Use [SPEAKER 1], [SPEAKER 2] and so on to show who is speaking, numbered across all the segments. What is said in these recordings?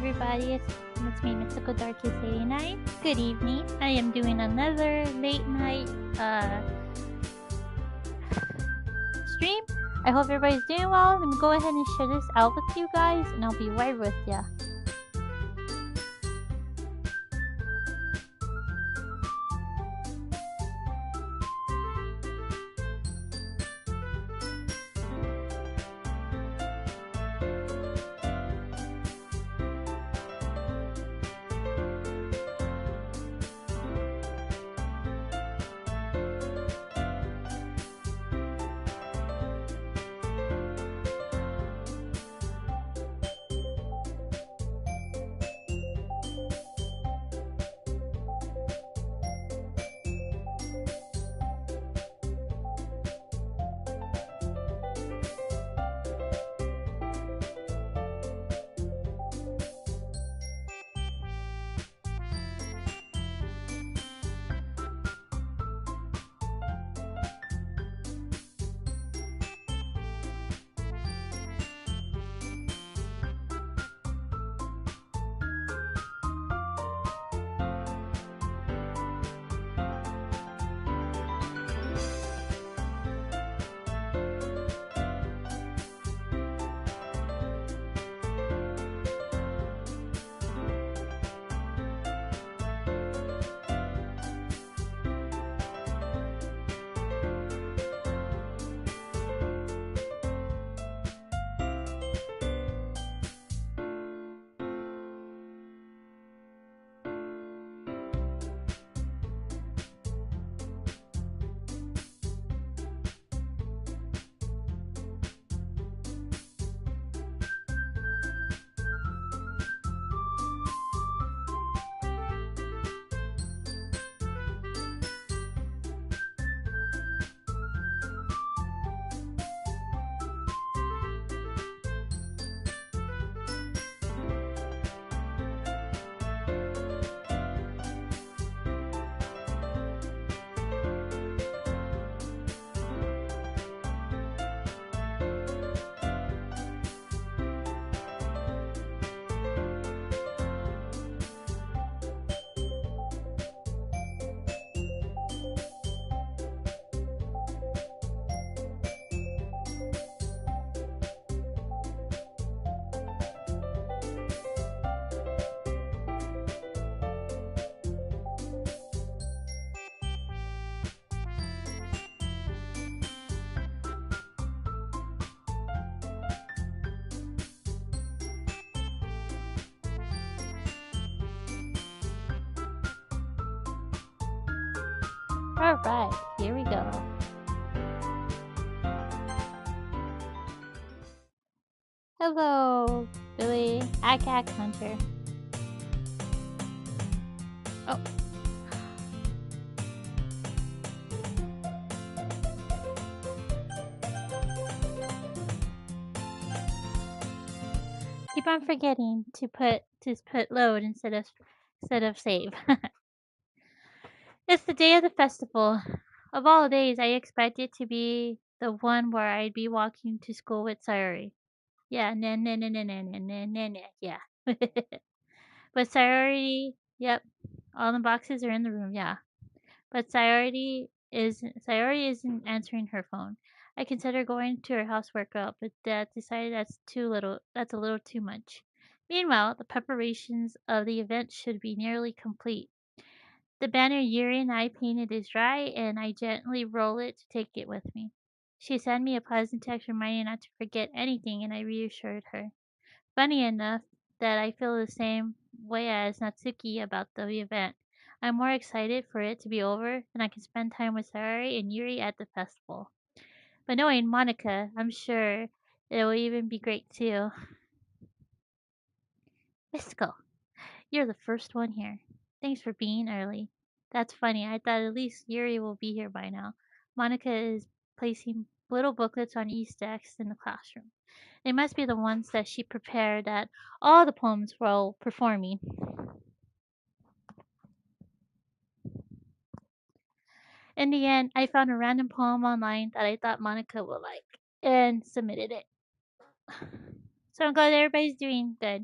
[SPEAKER 1] everybody. It's me, Mystical Darkest 89. Good evening. I am doing another late night stream. I hope everybody's doing well. Let me go ahead and share this out with you guys, and I'll be right with ya. Alright, here we go. Hello, Billy. Ack Hunter. Oh. Keep on forgetting to put load instead of save. It's the day of the festival. Of all days, I expect it to be the one where I'd be walking to school with Sayori. Yeah, yeah. But Sayori, yep, all the boxes are in the room, yeah. But Sayori isn't answering her phone. I consider going to her house workout, but Dad decided that's a little too much. Meanwhile, the preparations of the event should be nearly complete. The banner Yuri and I painted is dry, and I gently roll it to take it with me. She sent me a pleasant text reminding not to forget anything, and I reassured her. Funny enough that I feel the same way as Natsuki about the event. I'm more excited for it to be over, and I can spend time with Sayori and Yuri at the festival. But knowing Monica, I'm sure it will even be great too. Mystical, you're the first one here. Thanks for being early. That's funny. I thought at least Yuri will be here by now. Monica is placing little booklets on each desk in the classroom. They must be the ones that she prepared at all the poems while performing. In the end, I found a random poem online that I thought Monica would like and submitted it. So I'm glad everybody's doing good.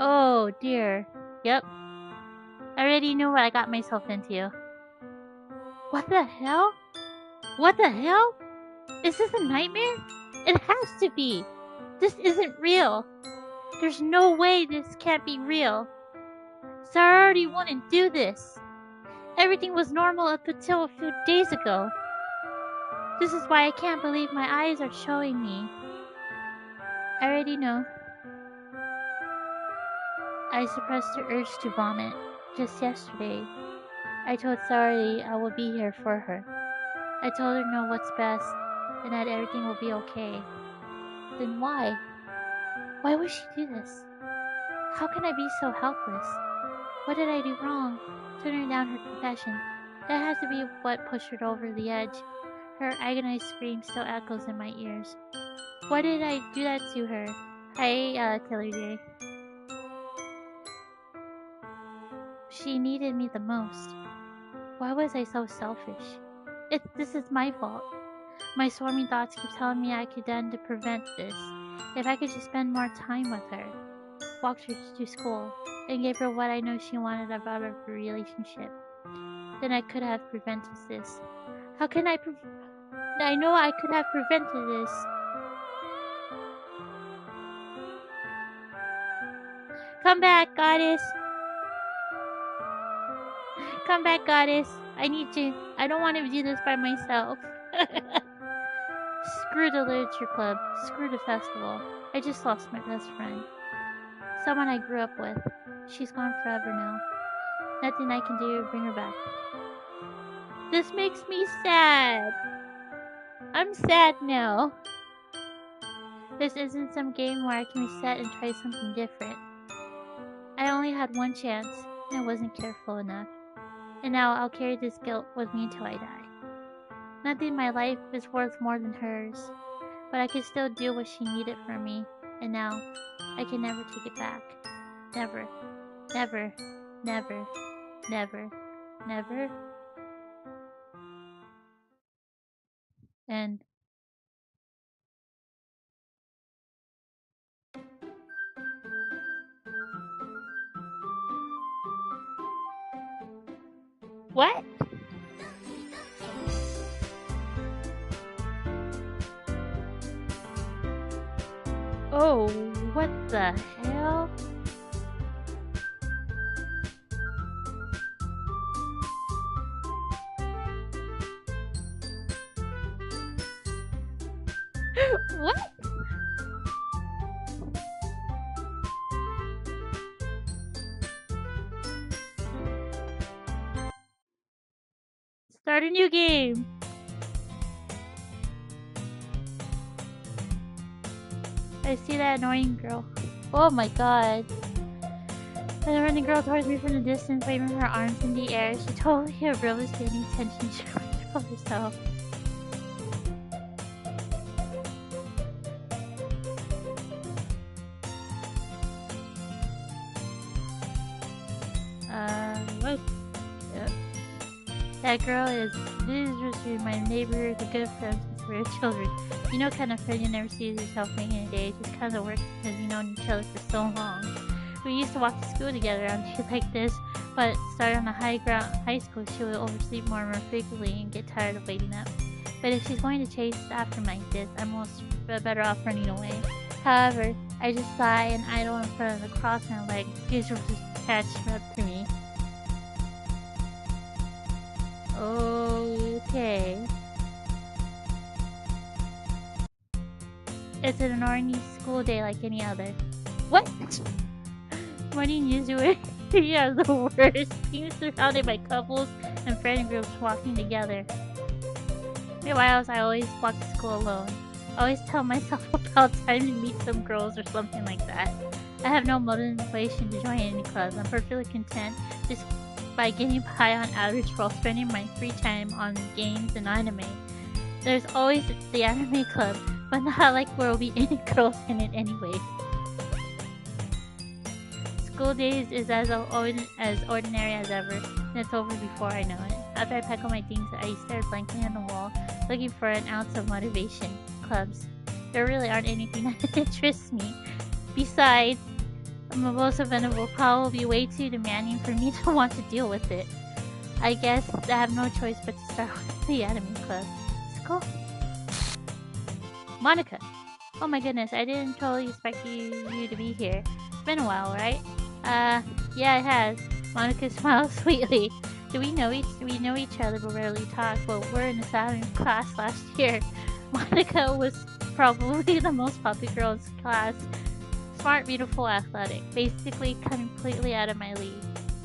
[SPEAKER 1] Oh dear. Yep. I already knew what I got myself into. What the hell? What the hell? Is this a nightmare? It has to be. This isn't real. There's no way this can't be real. Sarah already wouldn't do this. Everything was normal up until a few days ago. This is why I can't believe my eyes are showing me. I already know. I suppressed the urge to vomit. Just yesterday, I told Sarah I will be here for her. I told her know what's best and that everything will be okay. Then why? Why would she do this? How can I be so helpless? What did I do wrong? Turning down her confession. That has to be what pushed her over the edge. Her agonized scream still echoes in my ears. Why did I do that to her? Hi, Killer J. She needed me the most. Why was I so selfish? This is my fault. My swarming thoughts keep telling me I could done to prevent this. If I could just spend more time with her, walked her to school, and gave her what I know she wanted about our relationship, then I could have prevented this. How can I I know I could have prevented this. Come back, goddess. Come back, goddess. I need to. I don't want to do this by myself. Screw the literature club. Screw the festival. I just lost my best friend. Someone I grew up with. She's gone forever now. Nothing I can do to bring her back. This makes me sad. I'm sad now. This isn't some game where I can reset and try something different. I only had one chance, and I wasn't careful enough. And now I'll carry this guilt with me until I die. Nothing in my life is worth more than hers, but I can still do what she needed from me, and now I can never take it back. Never. Never. Never. Never. Never. And what? Oh, what the hell? What? Start a new game. I see that annoying girl. Oh my god. And then running girl towards me from the distance, waving her arms in the air. She totally arose to any tension she might control herself. What? Yep. That girl is my neighbor, the good friends since we were children. You know, kind of friend you never see yourself making a day. It just kind of works because you known each other for so long. We used to walk to school together on days like this, but starting on the high school, she would oversleep more and more frequently and get tired of waiting up. But if she's going to chase after me like this, I'm almost better off running away. However, I just sigh and idle in front of the cross my leg. These will just catch up to me. Okay. It's an ordinary school day like any other. What? Morning usually are the worst. Being surrounded by couples and friend groups walking together. Meanwhile, I always walk to school alone. I always tell myself about time to meet some girls or something like that. I have no motivation to join any clubs. I'm perfectly content just by getting by on average while spending my free time on games and anime. There's always the anime club, but not like there will be any girls in it anyway. School days is as ordinary as ever, and it's over before I know it. After I pack up my things, I stare blankly at the wall, looking for an ounce of motivation. Clubs. There really aren't anything that interests me. Besides, Most of it will probably be way too demanding for me to want to deal with it. I guess I have no choice but to start with the anime club. Let's go. Monica. Oh my goodness, I didn't totally expect you to be here. It's been a while, right? Yeah, it has. Monica smiles sweetly. We know each other but rarely talk? Well, we're in the same class last year. Monica was probably the most popular girl in class. Smart, beautiful, athletic. Basically completely out of my league.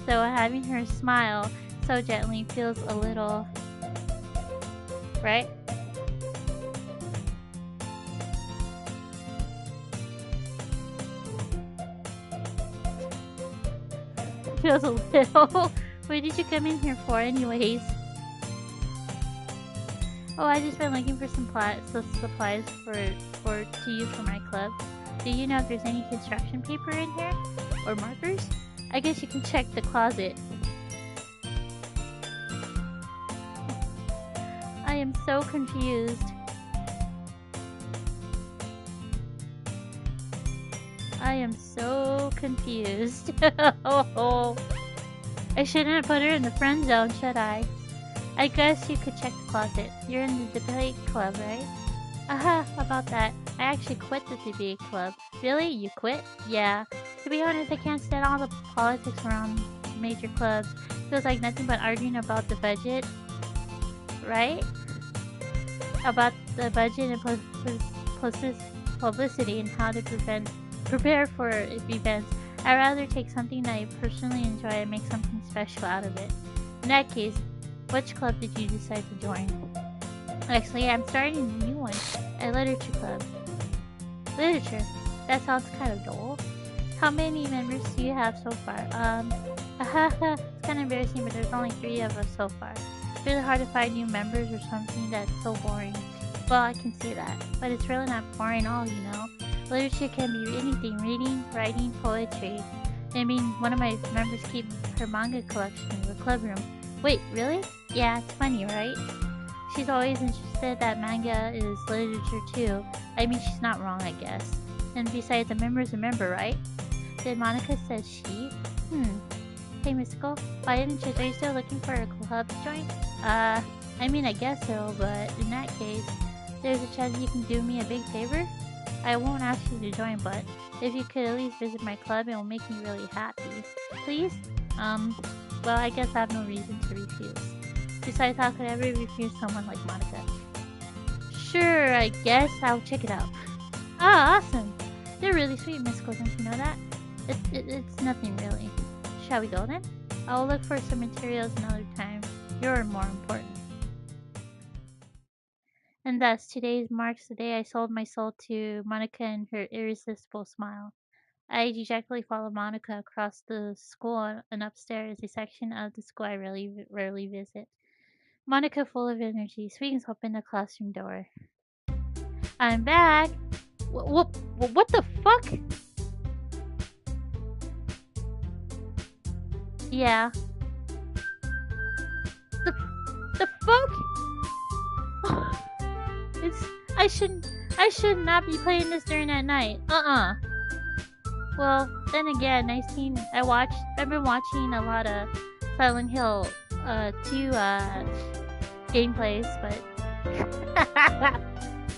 [SPEAKER 1] So having her smile so gently feels a little... right? Feels a little... What did you come in here for anyways? Oh, I just been looking for some supplies to use for my club. Do you know if there's any construction paper in here? Or markers? I guess you can check the closet. I am so confused. I am so confused. Oh, I shouldn't have put her in the friend zone, should I? I guess you could check the closet. You're in the debate club, right? Aha, about that. I actually quit the debate club. Really? You quit? Yeah. To be honest, I can't stand all the politics around major clubs. Feels like nothing but arguing about the budget. Right? About the budget and publicity and how to prepare for events. I'd rather take something that I personally enjoy and make something special out of it. In that case, which club did you decide to join? Actually, I'm starting a new one, a literature club. Literature? That sounds kind of dull. How many members do you have so far? It's kind of embarrassing, but there's only 3 of us so far. It's really hard to find new members or something that's so boring. Well, I can see that, but it's really not boring at all, you know. Literature can be anything, reading, writing, poetry. I mean, one of my members keeps her manga collection in the club room. Wait, really? Yeah, it's funny, right? She's always interested that manga is literature too. I mean, she's not wrong, I guess. And besides, a member's a member, right? Did Monica say she? Hey, Mystical, why didn't you? Are you still looking for a club to join? I mean, I guess so, but in that case, there's a chance you can do me a big favor? I won't ask you to join, but if you could at least visit my club, it will make me really happy. Please? Well, I guess I have no reason to refuse. Besides, how could I ever refuse someone like Monica? Sure, I guess I'll check it out. Ah, awesome! They're really sweet, Mystical, don't you know that? It's nothing really. Shall we go then? I'll look for some materials another time. You're more important. And thus, today marks the day I sold my soul to Monica and her irresistible smile. I dejectedly followed Monica across the school and upstairs, a section of the school I rarely visit. Monica, full of energy, swings open the classroom door. I'm back! What the fuck? Yeah. The fuck? I should not be playing this during that night. Well, then again, I've been watching a lot of Silent Hill 2 gameplays, but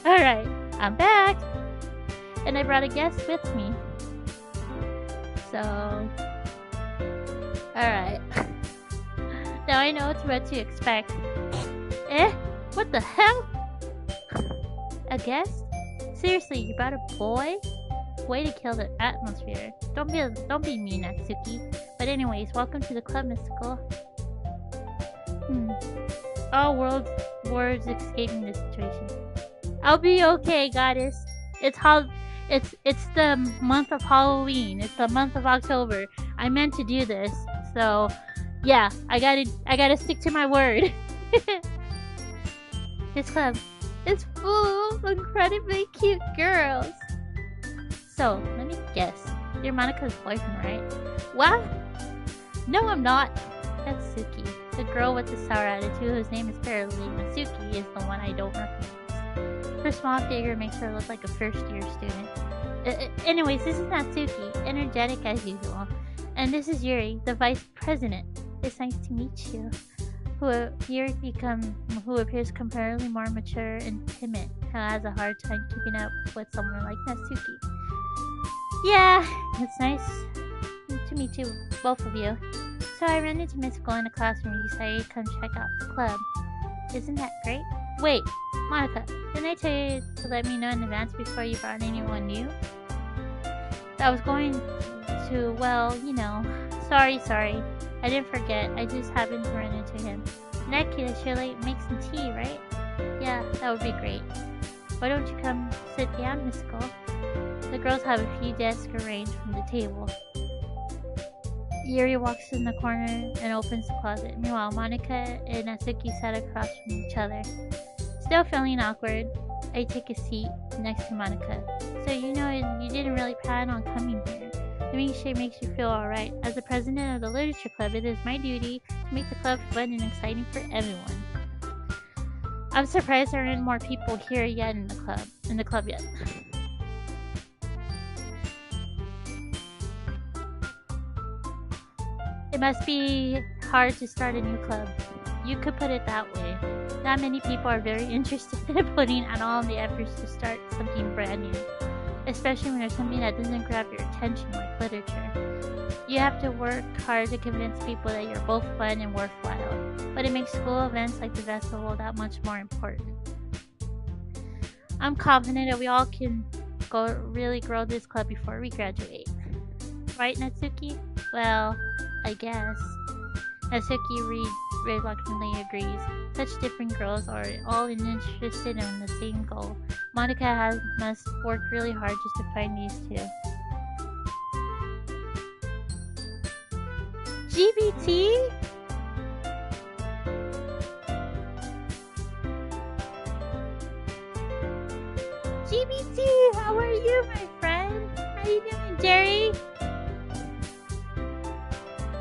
[SPEAKER 1] alright, I'm back! And I brought a guest with me. So alright. Now I know what to expect. Eh? What the hell? A guest? Seriously, you brought a boy? Way to kill the atmosphere. Don't be mean, Natsuki. But anyways, welcome to the club, Mystical. All words escaping this situation. I'll be okay, goddess. It's the month of Halloween. It's the month of October. I meant to do this, so yeah, I gotta stick to my word. This club is full of incredibly cute girls. So, let me guess. You're Monica's boyfriend, right? What? No, I'm not. That's Suki. The girl with the sour attitude whose name is apparently Suki is the one I don't recognize. Her small figure makes her look like a first-year student. Anyways, this is Natsuki, energetic as usual. And this is Yuri, the vice president. It's nice to meet you. Who appears comparatively more mature and timid, who has a hard time keeping up with someone like Natsuki. Yeah, it's nice to meet you, both of you. So I ran into Miss School in the classroom and decided to come check out the club. Isn't that great? Wait, Monica, didn't I tell you to let me know in advance before you brought anyone new? I was going to, well, you know. Sorry. I didn't forget. I just happened to run into him. In that case, I should make some tea, right? Yeah, that would be great. Why don't you come sit down, Miss Skull? The girls have a few desks arranged from the table. Yuri walks in the corner and opens the closet. Meanwhile, Monica and Natsuki sat across from each other. Still feeling awkward, I take a seat next to Monica. So you know you didn't really plan on coming here. Doing shit makes you feel alright. As the president of the literature club, it is my duty to make the club fun and exciting for everyone. I'm surprised there aren't more people here yet in the club yet. It must be hard to start a new club. You could put it that way. Not many people are very interested in putting out all the efforts to start something brand new, especially when there's something that doesn't grab your attention like literature. You have to work hard to convince people that you're both fun and worthwhile, but it makes school events like the festival that much more important. I'm confident that we all can really grow this club before we graduate. Right, Natsuki? Well, I guess. Natsuki reluctantly agrees. Such different girls are all interested in the same goal. Monica must work really hard just to find these two. GBT? GBT, how are you, my friend? How you doing, Jerry?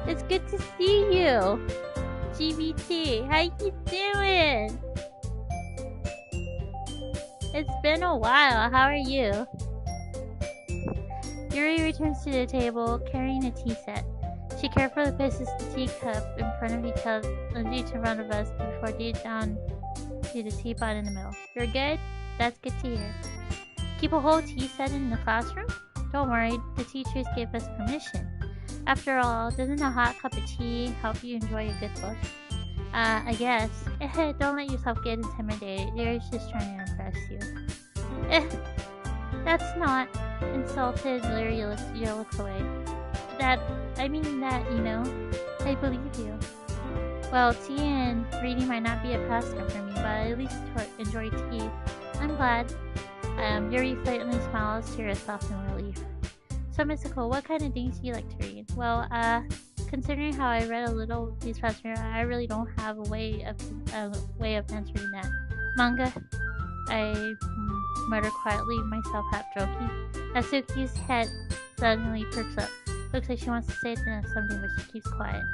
[SPEAKER 1] It's good to see you. GBT, how you doing? It's been a while. How are you? Yuri returns to the table carrying a tea set. She carefully places the teacup in front of each one of us before deep down to the teapot in the middle. You're good? That's good to hear. Keep a whole tea set in the classroom? Don't worry, the teachers gave us permission. After all, doesn't a hot cup of tea help you enjoy a good book? I guess. Don't let yourself get intimidated. Yuri's just trying to impress you. That's not insulted. Yuri looks away. I believe you. Well, tea and reading might not be a pastime for me, but I at least enjoy tea. I'm glad. Yuri faintly smiles to herself in relief. So, Mystical, what kind of things do you like to read? Well, considering how I read a little these past year, I really don't have a way of answering that. Manga? I mutter quietly, myself half joking. Natsuki's head suddenly perks up. Looks like she wants to say something, but she keeps quiet.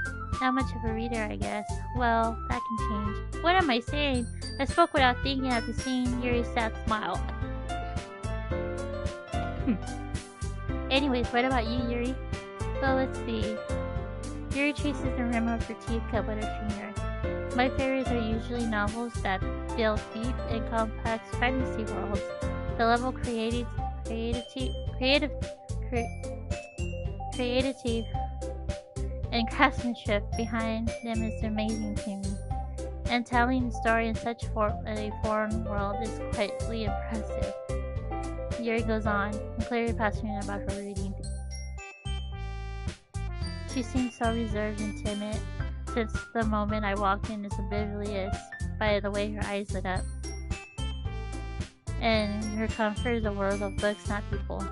[SPEAKER 1] Not much of a reader, I guess. Well, that can change. What am I saying? I spoke without thinking after seeing Yuri's sad smile. Anyways, what about you, Yuri? Well, let's see. Yuri traces the rim of her teacup with her finger. My favorites are usually novels that build deep and complex fantasy worlds. The level of creativity and craftsmanship behind them is amazing to me. And telling the story in such a foreign world is quietly impressive. Yuri goes on, clearly passionate about her reading. She seems so reserved and timid since the moment I walked in, as oblivious by the way her eyes lit up. And her comfort is a world of books, not people.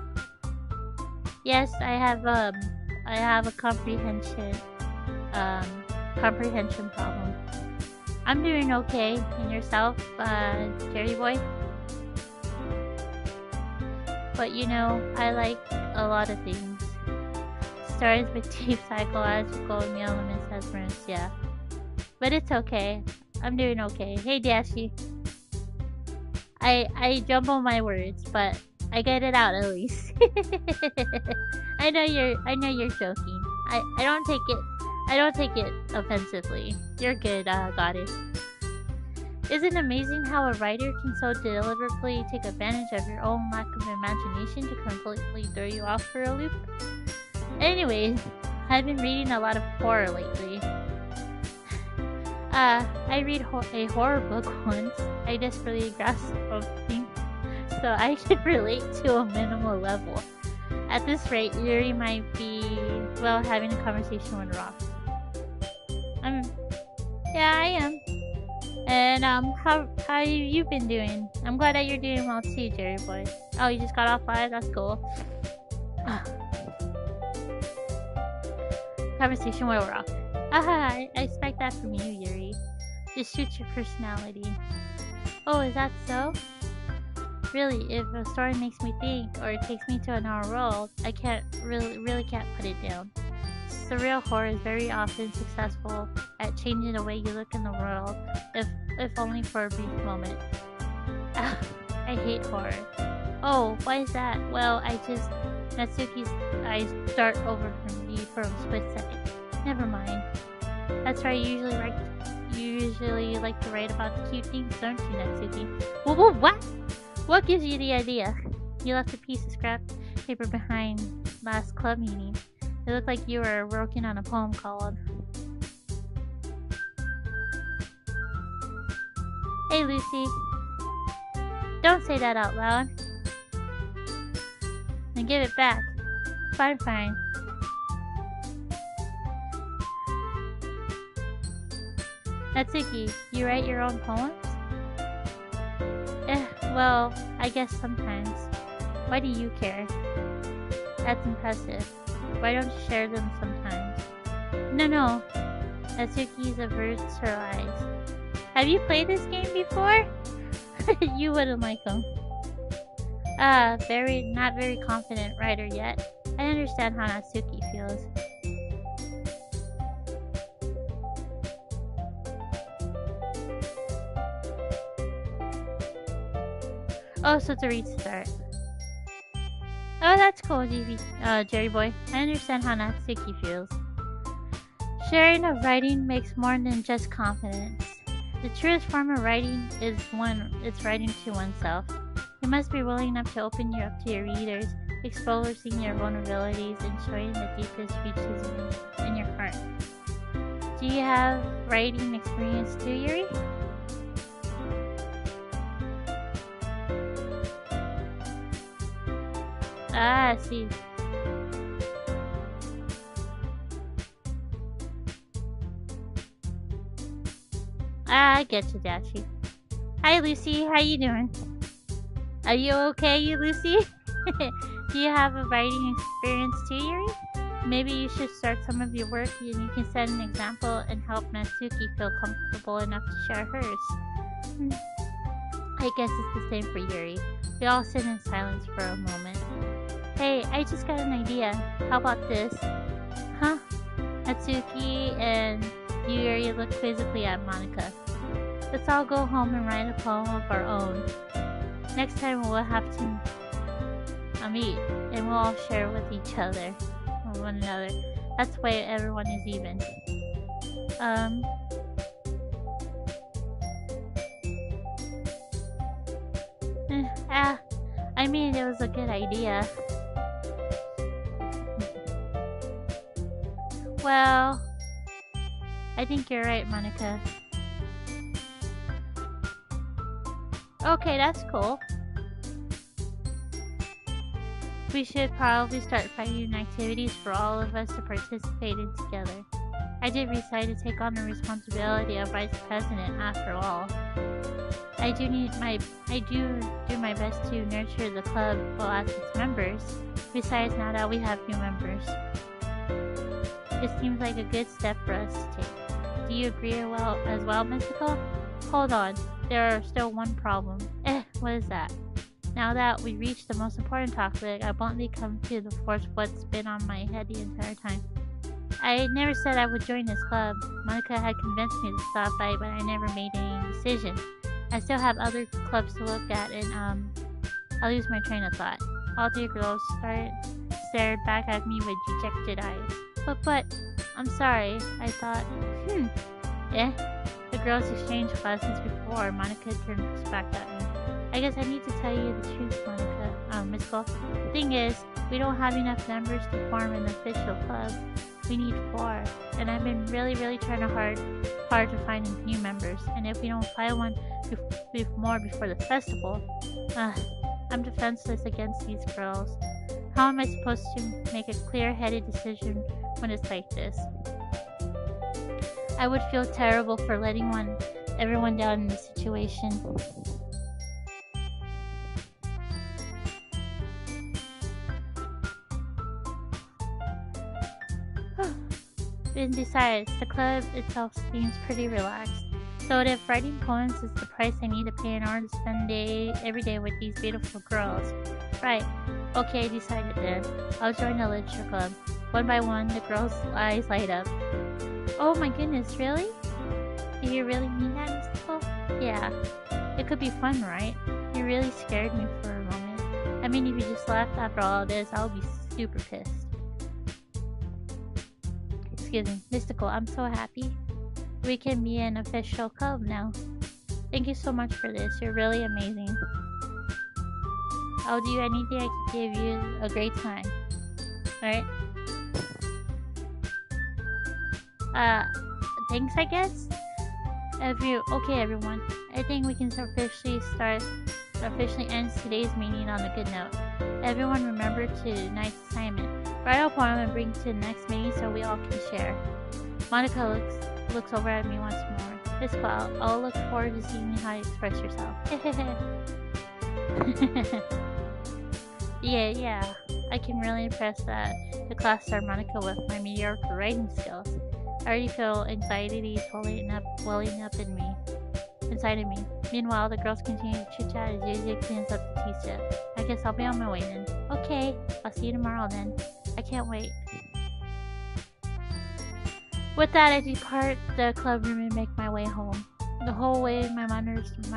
[SPEAKER 1] Yes, I have a comprehension problem. I'm doing okay. And yourself, Jerry boy? But I like a lot of things. Stories with deep psychological elements as friends, yeah. But it's okay. I'm doing okay. Hey, Dashi. I jumble my words, but I get it out at least. I know you're joking. I don't take it offensively. You're good, goddess. Isn't it amazing how a writer can so deliberately take advantage of your own lack of imagination to completely throw you off for a loop? Anyways, I've been reading a lot of horror lately. I read a horror book once. I desperately grasped something so I could relate to a minimal level. At this rate, Yuri might be, well, having a conversation with Rock. Yeah, I am. And, how have you been doing? I'm glad that you're doing well too, Jerry boy. Oh, you just got off live? That's cool. Conversation with Rock. Aha, I expect that from you, Yuri. Just shoot your personality. Oh, is that so? Really, if a story makes me think or it takes me to another world, I can't really can't put it down. Surreal horror is very often successful at changing the way you look in the world, if only for a brief moment. I hate horror. Oh, why is that? Well, Natsuki's eyes dart over from me for a split second. Never mind. That's right, you usually like to write about the cute things, don't you, Natsuki? What? What gives you the idea? You left a piece of scrap paper behind last club meeting. It looked like you were working on a poem called... Hey, Lucy. Don't say that out loud. And give it back. Fine. Natsuki, you write your own poems? Well, I guess sometimes. Why do you care? That's impressive. Why don't you share them sometimes? No. Natsuki averts her eyes. Have you played this game before? You wouldn't like them. Not very confident writer yet. I understand how Natsuki feels. Oh, so it's a restart. Oh, that's cool, Jerry boy. I understand how Natsuki feels. Sharing of writing makes more than just confidence. The truest form of writing is it's writing to oneself. You must be willing enough to open up to your readers, exposing your vulnerabilities and showing the deepest reaches in your heart. Do you have writing experience too, Yuri? I see. I get you, Dashi. Hi, Lucy. How you doing? Are you okay, Lucy? Do you have a writing experience too, Yuri? Maybe you should start some of your work and you can set an example and help Natsuki feel comfortable enough to share hers. I guess it's the same for Yuri. We all sit in silence for a moment. Hey, I just got an idea. How about this? Huh? Natsuki and Yuri look quizzically at Monika. Let's all go home and write a poem of our own. Next time we'll have to meet and we'll all share with each other or one another. That's why everyone is even. I mean, it was a good idea. Well, I think you're right, Monika. Okay, that's cool. We should probably start finding activities for all of us to participate in together. I did decide to take on the responsibility of vice president after all. I do do my best to nurture the club while as its members. Besides, now that we have new members, it seems like a good step for us to take. Do you agree as well, Mystical? Hold on, there are still one problem. What is that? Now that we reached the most important topic, I bluntly come to the force what's been on my head the entire time. I never said I would join this club. Monika had convinced me to stop by, but I never made any decision. I still have other clubs to look at, and I lose my train of thought. All three girls stared back at me with dejected eyes. But, I'm sorry, I thought. Eh? The girls exchanged glances before Monica turned back at me. I guess I need to tell you the truth, Monica. Miss Cole. The thing is, we don't have enough members to form an official club. We need 4, and I've been really trying hard to find new members. And if we don't find one more before the festival, I'm defenseless against these girls. How am I supposed to make a clear-headed decision when it's like this? I would feel terrible for letting everyone down in this situation. And besides, the club itself seems pretty relaxed. So if writing poems is the price I need to pay in order to spend every day with these beautiful girls. Right. Okay, decided then. I'll join the literature club. One by one, the girls' eyes light up. Oh my goodness, really? Do you really mean that, Miss Cole? Yeah. It could be fun, right? You really scared me for a moment. I mean, if you just left after all this, I'll be super pissed. Excuse me, Mystical, I'm so happy. We can be an official club now. Thank you so much for this. You're really amazing. I'll do anything I can give you a great time. Alright? Thanks, I guess? Okay, everyone. I think we can officially end today's meeting on a good note. Everyone remember tonight's assignment. Write a poem and bring to the next meeting so we all can share. Monica looks over at me once more. This fall, I'll look forward to seeing how you express yourself. Yeah. I can really impress the class star Monica with my mediocre writing skills. I already feel anxiety welling up inside of me. Meanwhile, the girls continue to chit-chat as Yuji cleans up the tea set. I guess I'll be on my way then. Okay, I'll see you tomorrow then. I can't wait. With that, I depart the club room and make my way home. The whole way, my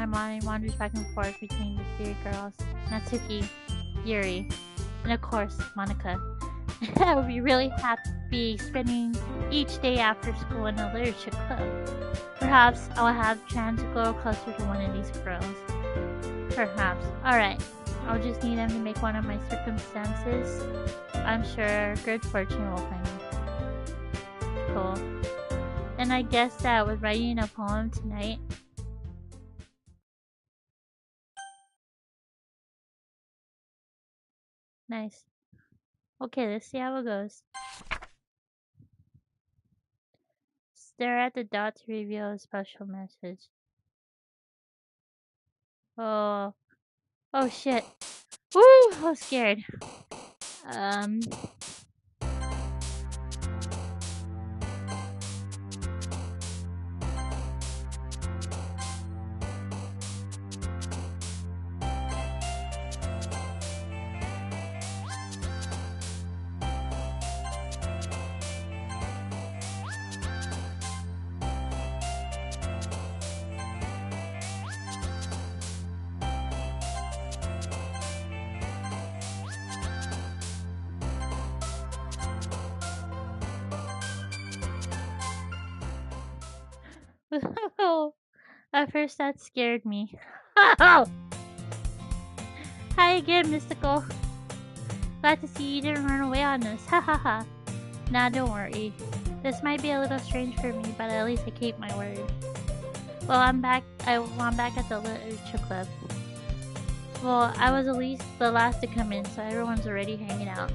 [SPEAKER 1] mind wanders back and forth between the 3 girls, Natsuki, Yuri, and of course, Monica. I would be really happy spending each day after school in a literature club. Perhaps I'll have a chance to grow closer to one of these girls. Perhaps. Alright, I'll just need them to make one of my circumstances. I'm sure good fortune will find me. Cool. And I guess that was writing a poem tonight. Nice. Okay, let's see how it goes. Stare at the dot to reveal a special message. Oh shit. Woo! I was scared. At first that scared me. Hi again, Mystical. Glad to see you didn't run away on us. Ha ha ha. Nah, don't worry. This might be a little strange for me, but at least I keep my word. Well, I'm back at the literature club. Well, I was at least the last to come in, so everyone's already hanging out.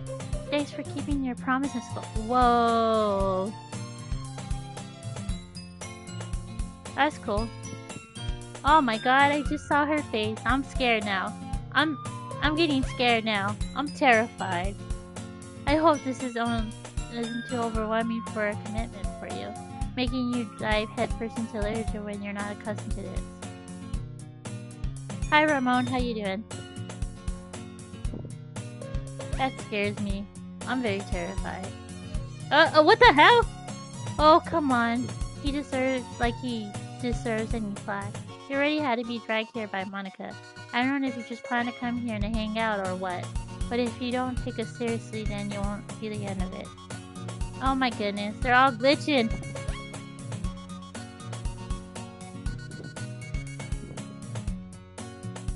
[SPEAKER 1] Thanks for keeping your promise, Mystical. Whoa. That's cool. Oh my god, I just saw her face. I'm scared now. I'm getting scared now. I'm terrified. I hope this isn't too overwhelming for a commitment for you, making you dive headfirst into literature when you're not accustomed to this. Hi Ramon, how you doing? That scares me. I'm very terrified. What the hell? Oh, come on. He deserves any flack. You already had to be dragged here by Monica. I don't know if you just plan to come here and hang out or what, but if you don't take us seriously, then you won't see the end of it. Oh my goodness, they're all glitching.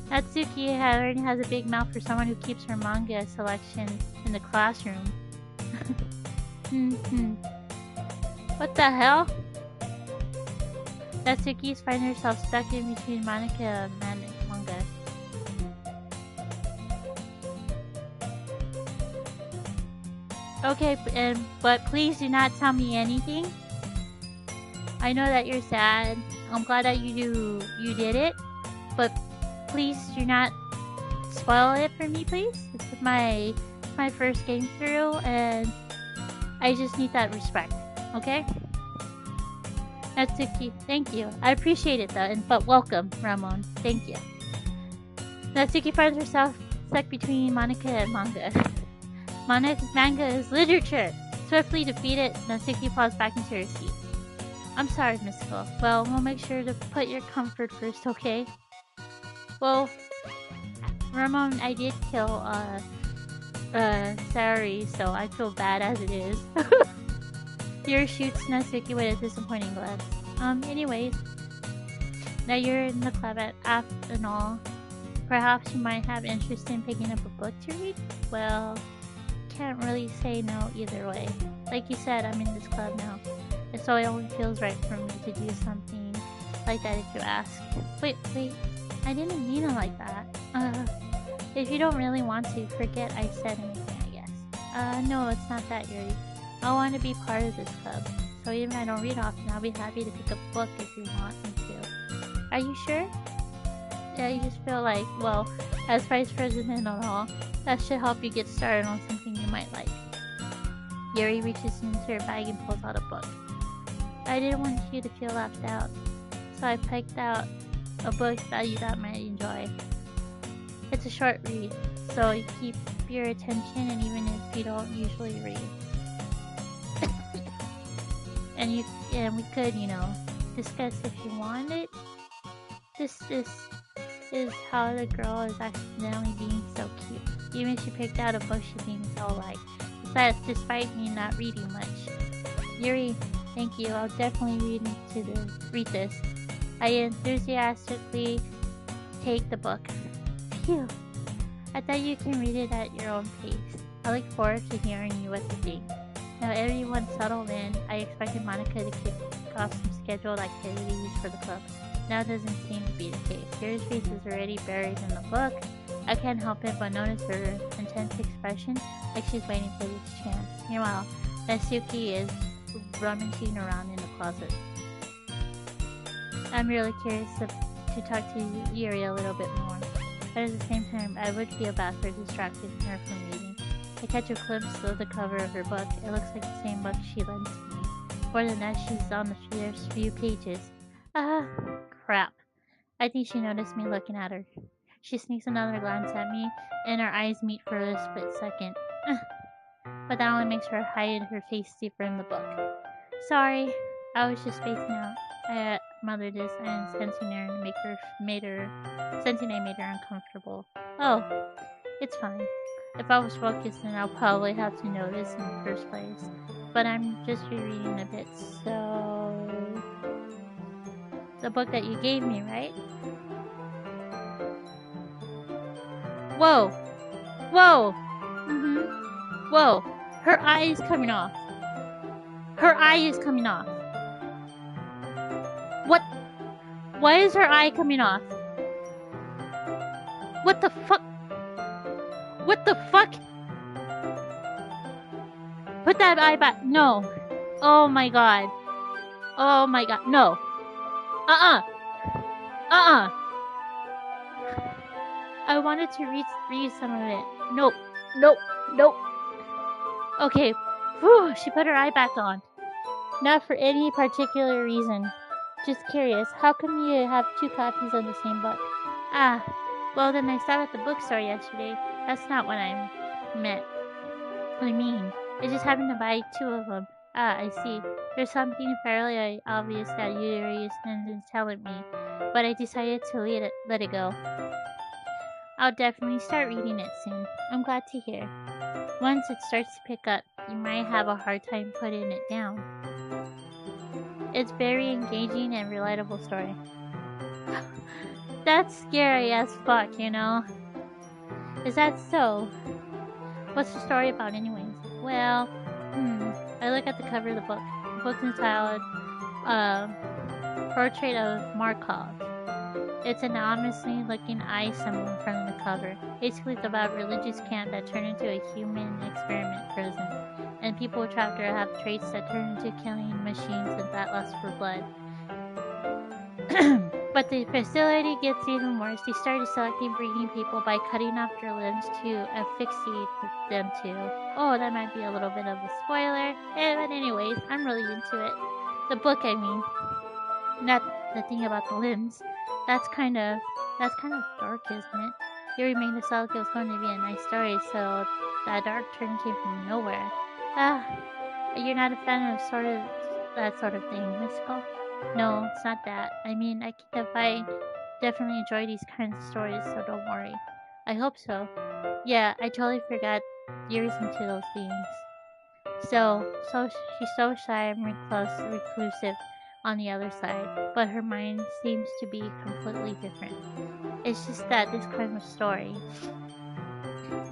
[SPEAKER 1] Natsuki already has a big mouth for someone who keeps her manga selection in the classroom. What the hell? Natsuki finds herself stuck in between Monica and manga. Okay, but please do not tell me anything. I know that you're sad. I'm glad that you did it, but please do not spoil it for me, please. It's my first game through, and I just need that respect. Okay? Natsuki, thank you. I appreciate it though, but welcome, Ramon. Thank you. Natsuki finds herself stuck between Monica and manga. Manga is literature. Swiftly defeated, Natsuki falls back into her seat. I'm sorry, Mystical. Well, we'll make sure to put your comfort first, okay? Well, Ramon, I did kill, Sayori, so I feel bad as it is. Yuri shoots Natsuki with a disappointing glance. Anyways, now you're in the club and all. Perhaps you might have interest in picking up a book to read? Well, can't really say no either way. Like you said, I'm in this club now, so it only feels right for me to do something like that if you ask. Wait, I didn't mean it like that. If you don't really want to, forget I said anything, I guess. No, it's not that, Yuri. I want to be part of this club, so even if I don't read often, I'll be happy to pick a book if you want me to. Are you sure? Yeah, you just feel like, well, as vice president and all, that should help you get started on something you might like. Yuri reaches into her bag and pulls out a book. I didn't want you to feel left out, so I picked out a book that you thought might enjoy. It's a short read, so you keep your attention, and even if you don't usually read. and we could, discuss if you wanted. This is how the girl is accidentally being so cute. Even if she picked out a book she thinks I'll like. That's despite me not reading much. Yuri, thank you. I'll definitely read this. I enthusiastically take the book. Phew. I thought you can read it at your own pace. I look forward to hearing you what you think. Now everyone settled in. I expected Monica to kick off some scheduled activities for the club. Now doesn't seem to be the case. Yuri's face is already buried in the book. I can't help it but notice her intense expression, like she's waiting for this chance. Meanwhile, Natsuki is rummaging around in the closet. I'm really curious to talk to Yuri a little bit more, but at the same time, I would feel bad for distracting her from reading. I catch a glimpse of the cover of her book. It looks like the same book she lent to me. More than that, she's on the first few pages. Crap. I think she noticed me looking at her. She sneaks another glance at me, and our eyes meet for a split second. But that only makes her hide her face deeper in the book. Sorry, I was just spacing out. I mothered this and sensing I made her uncomfortable. Oh, it's fine. If I was focused, then I'll probably have to notice in the first place. But I'm just rereading a bit, so... The book that you gave me, right? Whoa! Whoa! Whoa! Her eye is coming off. Her eye is coming off. What? Why is her eye coming off? What the fuck? What the fuck? Put that eye back. No. Oh my god. Oh my god. No. I wanted to read some of it. Nope. Okay. Whew, she put her eye back on. Not for any particular reason. Just curious, how come you have 2 copies of the same book? Well then I saw at the bookstore yesterday. That's not what I meant. What I mean, I just happened to buy 2 of them. Ah, I see. There's something fairly obvious that Yuri isn't telling me, but I decided to let it go. I'll definitely start reading it soon. I'm glad to hear. Once it starts to pick up, you might have a hard time putting it down. It's very engaging and relatable story. That's scary as fuck, you know? Is that so? What's the story about anyways? Well, I look at the cover of the book. The book's entitled, uh, Portrait of Markov. It's an ominously looking eye symbol in front of the cover. Basically, it's about a religious camp that turned into a human experiment prison, and people trapped there have traits that turn into killing machines that lust for blood. But the facility gets even worse. They started selecting breeding people by cutting off their limbs to asphyxiate them to. Oh, that might be a little bit of a spoiler. But anyways, I'm really into it. The book, I mean. Not the thing about the limbs. That's kind of dark, isn't it? You made it sound like it was going to be a nice story, so that dark turn came from nowhere. Ah, you're not a fan of that sort of thing, mystical? No, it's not that. I mean, I definitely enjoy these kinds of stories, so don't worry. I hope so. Yeah, I totally forgot you're into those things. So she's so shy and reclusive on the other side, but her mind seems to be completely different. It's just that this kind of story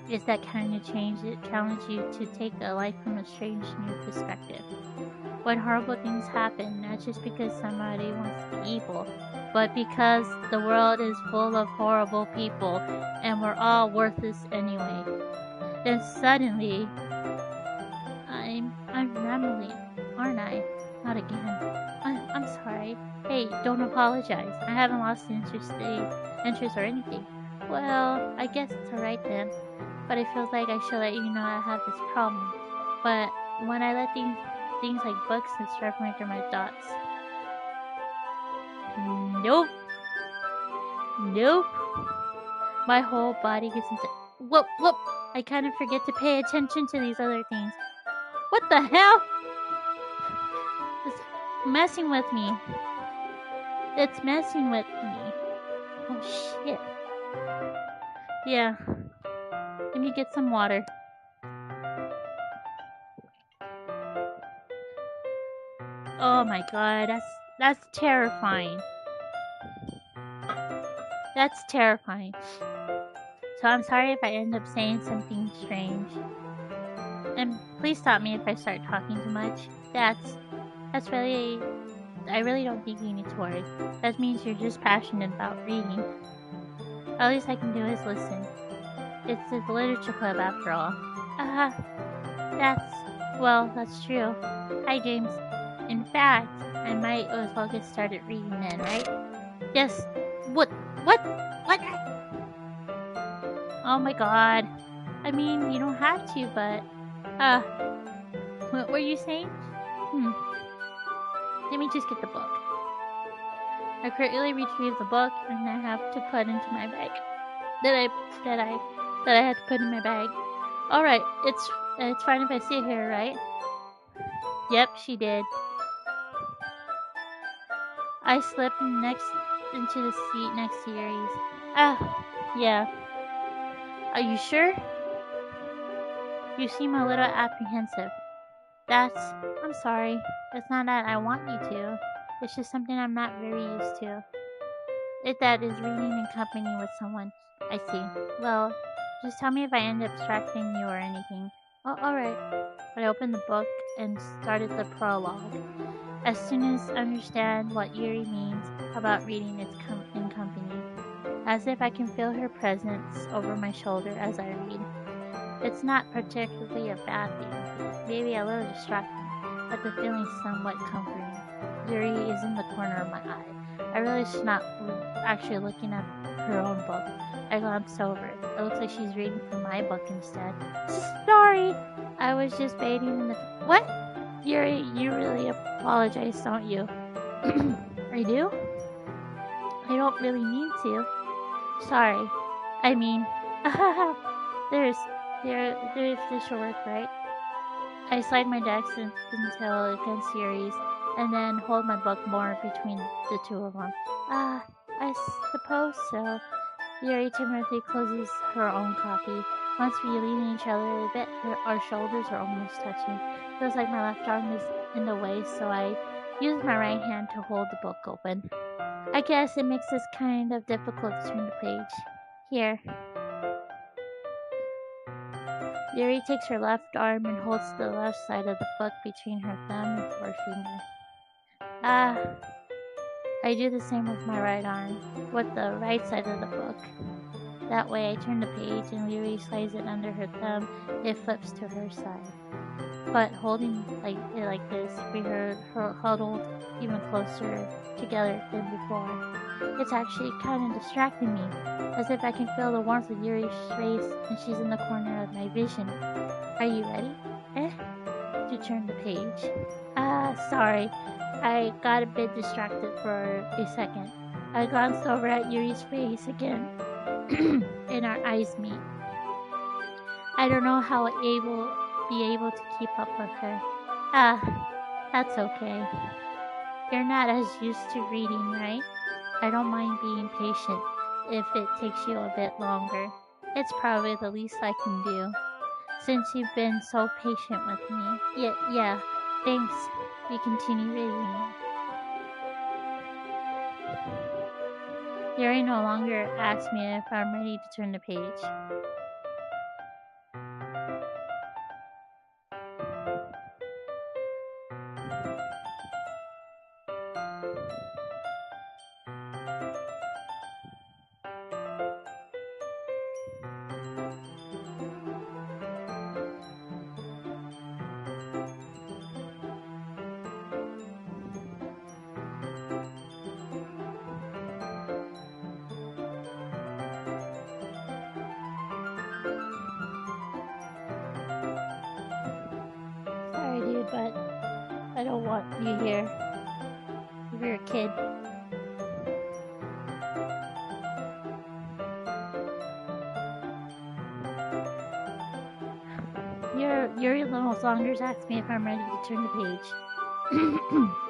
[SPEAKER 1] is that kind of challenge you to take a life from a strange new perspective. When horrible things happen, not just because somebody wants to be evil, but because the world is full of horrible people and we're all worthless anyway. Then suddenly, I'm rambling, aren't I? Not again. I'm sorry. Hey, don't apologize. I haven't lost interest or anything. Well, I guess it's alright then. But it feels like I should let you know I have this problem. But when I let things like books and start going through my thoughts. Nope. Nope. My whole body gets into. Whoop, whoop. I kind of forget to pay attention to these other things. What the hell? It's messing with me. It's messing with me. Oh shit. Yeah. Let me get some water. Oh my god, that's terrifying. That's terrifying. So I'm sorry if I end up saying something strange. And please stop me if I start talking too much. That's really I really don't think you need to worry. That means you're just passionate about reading. All least I can do is listen. It's the literature club after all. That's true. Hi James. In fact, I might as well get started reading then, right? Yes. What? What? Oh my god. I mean, you don't have to, but... what were you saying? Let me just get the book. I quickly retrieve the book, and I have to put into my bag. That I had to put in my bag. Alright, it's fine if I sit here, right? Yep, she did. I slipped into the seat next to Yuri's. Yeah. Are you sure? You seem a little apprehensive. I'm sorry. It's not that I want you to. It's just something I'm not very used to. That is reading in company with someone. I see. Well, just tell me if I end up distracting you or anything. Oh, alright. But I opened the book and started the prologue. As soon as I understand what Yuri means about reading in company, as if I can feel her presence over my shoulder as I read. It's not particularly a bad thing, maybe a little distracting, but the feeling's somewhat comforting. Yuri is in the corner of my eye. I realize she's not actually looking at her own book. I glance over. It looks like she's reading from my book instead. Sorry! I was just baiting in the... What? Yuri, you really apologize, don't you? I do? I don't really mean to. Sorry. I mean... This should work, right? I slide my until against Yuri's, and then hold my book more between the two of them. I suppose so. Yuri timidly closes her own copy. Once we lean each other a bit, our shoulders are almost touching. Feels like my left arm is in the way, so I use my right hand to hold the book open. I guess it makes it kind of difficult to turn the page. Here. Yuri takes her left arm and holds the left side of the book between her thumb and forefinger. I do the same with my right arm, with the right side of the book. That way I turn the page and Yuri slides it under her thumb, it flips to her side. But holding it like this, we heard her huddled even closer together than before. It's actually kind of distracting me, as if I can feel the warmth of Yuri's face and she's in the corner of my vision. Are you ready? To turn the page. Sorry. I got a bit distracted for a second. I glanced over at Yuri's face again, and our eyes meet. I don't know how I'll be able to keep up with her. That's okay. You're not as used to reading, right? I don't mind being patient if it takes you a bit longer. It's probably the least I can do, since you've been so patient with me. Yeah, thanks. We continue reading. Yuri no longer asks me if I'm ready to turn the page. Sorry, dude, but I don't want you here. You're a kid. Yuri no longer asks me if I'm ready to turn the page.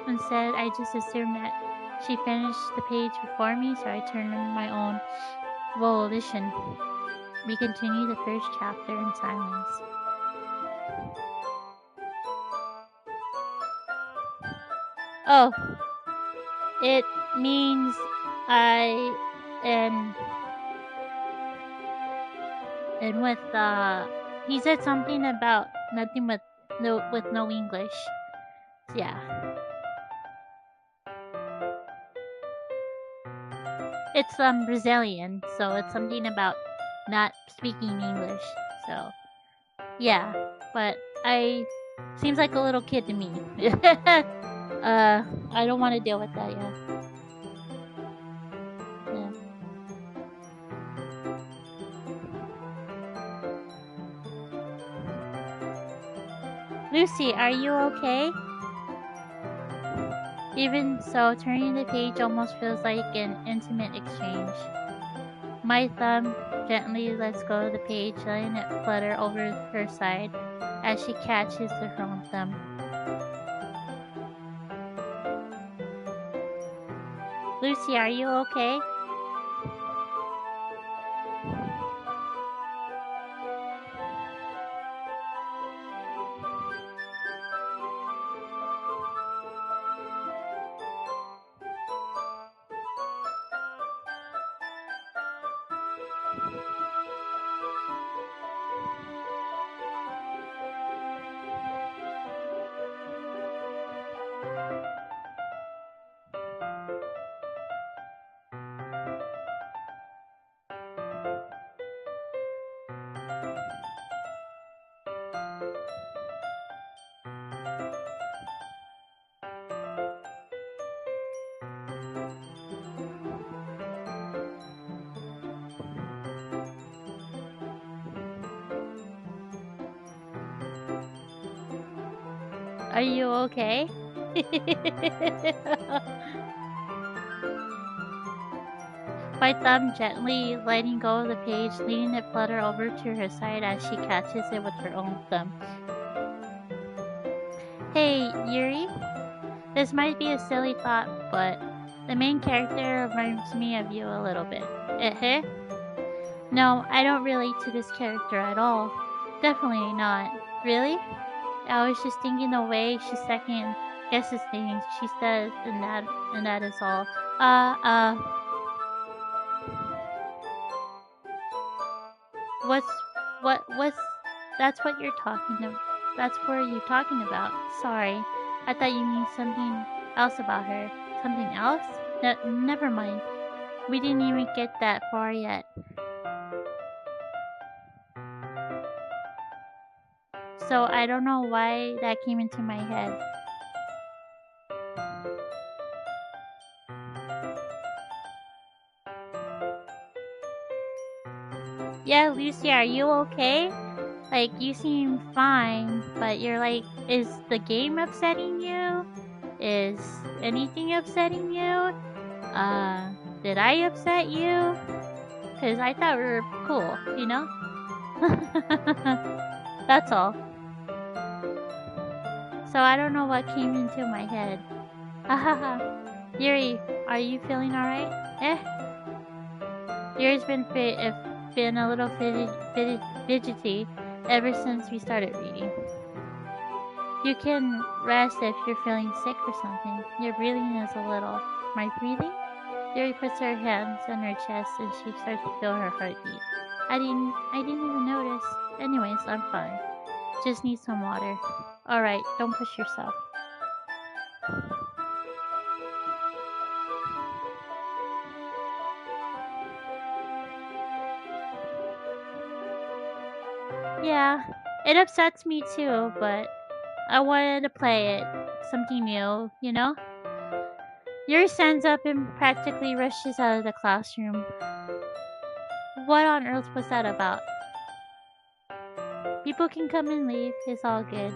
[SPEAKER 1] Instead, I just assumed that she finished the page before me, so I turned on my own volition. We continue the first chapter in silence. Oh, it means I am. And with he said something about nothing with no English. Yeah. It's Brazilian, so it's something about not speaking English. So yeah, but I seems like a little kid to me. I don't want to deal with that yet. Yeah. Lucy, are you okay? Even so, turning the page almost feels like an intimate exchange. My thumb gently lets go of the page, letting it flutter over her side as she catches her own thumb. Lucy, are you okay? Are you okay? My thumb gently letting go of the page, letting it flutter over to her side as she catches it with her own thumb. Hey, Yuri, this might be a silly thought, but the main character reminds me of you a little bit. Eh? No, I don't relate to this character at all. Definitely not. Really? I was just thinking the way she second guesses things she says, and that is all. Uh, uh, what's, what's, that's what you're talking about. That's what you're talking about. Sorry. I thought you mean something else about her. Something else? No, never mind. We didn't even get that far yet. So I don't know why that came into my head. Yeah, Lucy, are you okay? Like, you seem fine, but you're like, is the game upsetting you? Is anything upsetting you? Uh, did I upset you? Cause I thought we were cool, you know? That's all. So I don't know what came into my head. Hahaha. Yuri, are you feeling alright? Eh? Yuri's been a little fidgety ever since we started reading. You can rest if you're feeling sick or something. Your breathing is a little. My breathing? Yuri puts her hands on her chest and she starts to feel her heartbeat. I didn't even notice. Anyways, I'm fine. Just need some water. Alright, don't push yourself. Yeah, it upsets me too, but I wanted to play it. Something new, you know? Yuri stands up and practically rushes out of the classroom. What on earth was that about? People can come and leave, it's all good.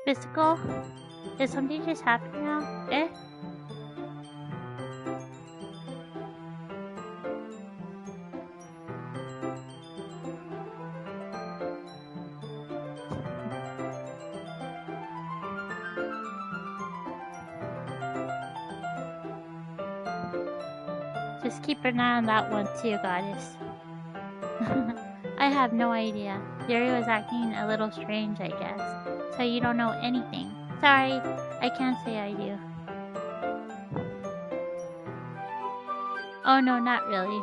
[SPEAKER 1] Physical? Did something just happen now? Eh? Just keep an eye on that one too, goddess. I have no idea. Yuri was acting a little strange, I guess. So you don't know anything. Sorry, I can't say I do. Oh no, not really.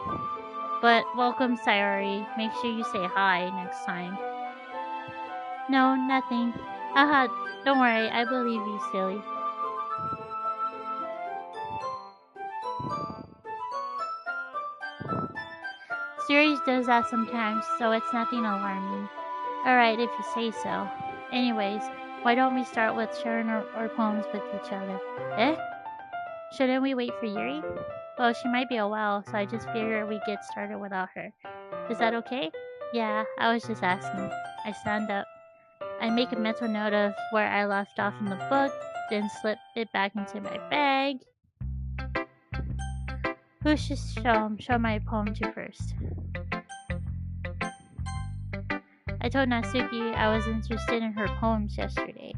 [SPEAKER 1] But welcome, Sayori. Make sure you say hi next time. No, nothing. Haha, don't worry, I believe you, silly. Series does that sometimes, so it's nothing alarming. Alright, if you say so. Anyways, why don't we start with sharing our poems with each other? Eh? Shouldn't we wait for Yuri? Well, she might be a while, so I just figured we get started without her. Is that okay? Yeah, I was just asking. I stand up. I make a mental note of where I left off in the book, then slip it back into my bag. Who should show my poem to first? I told Natsuki I was interested in her poems yesterday.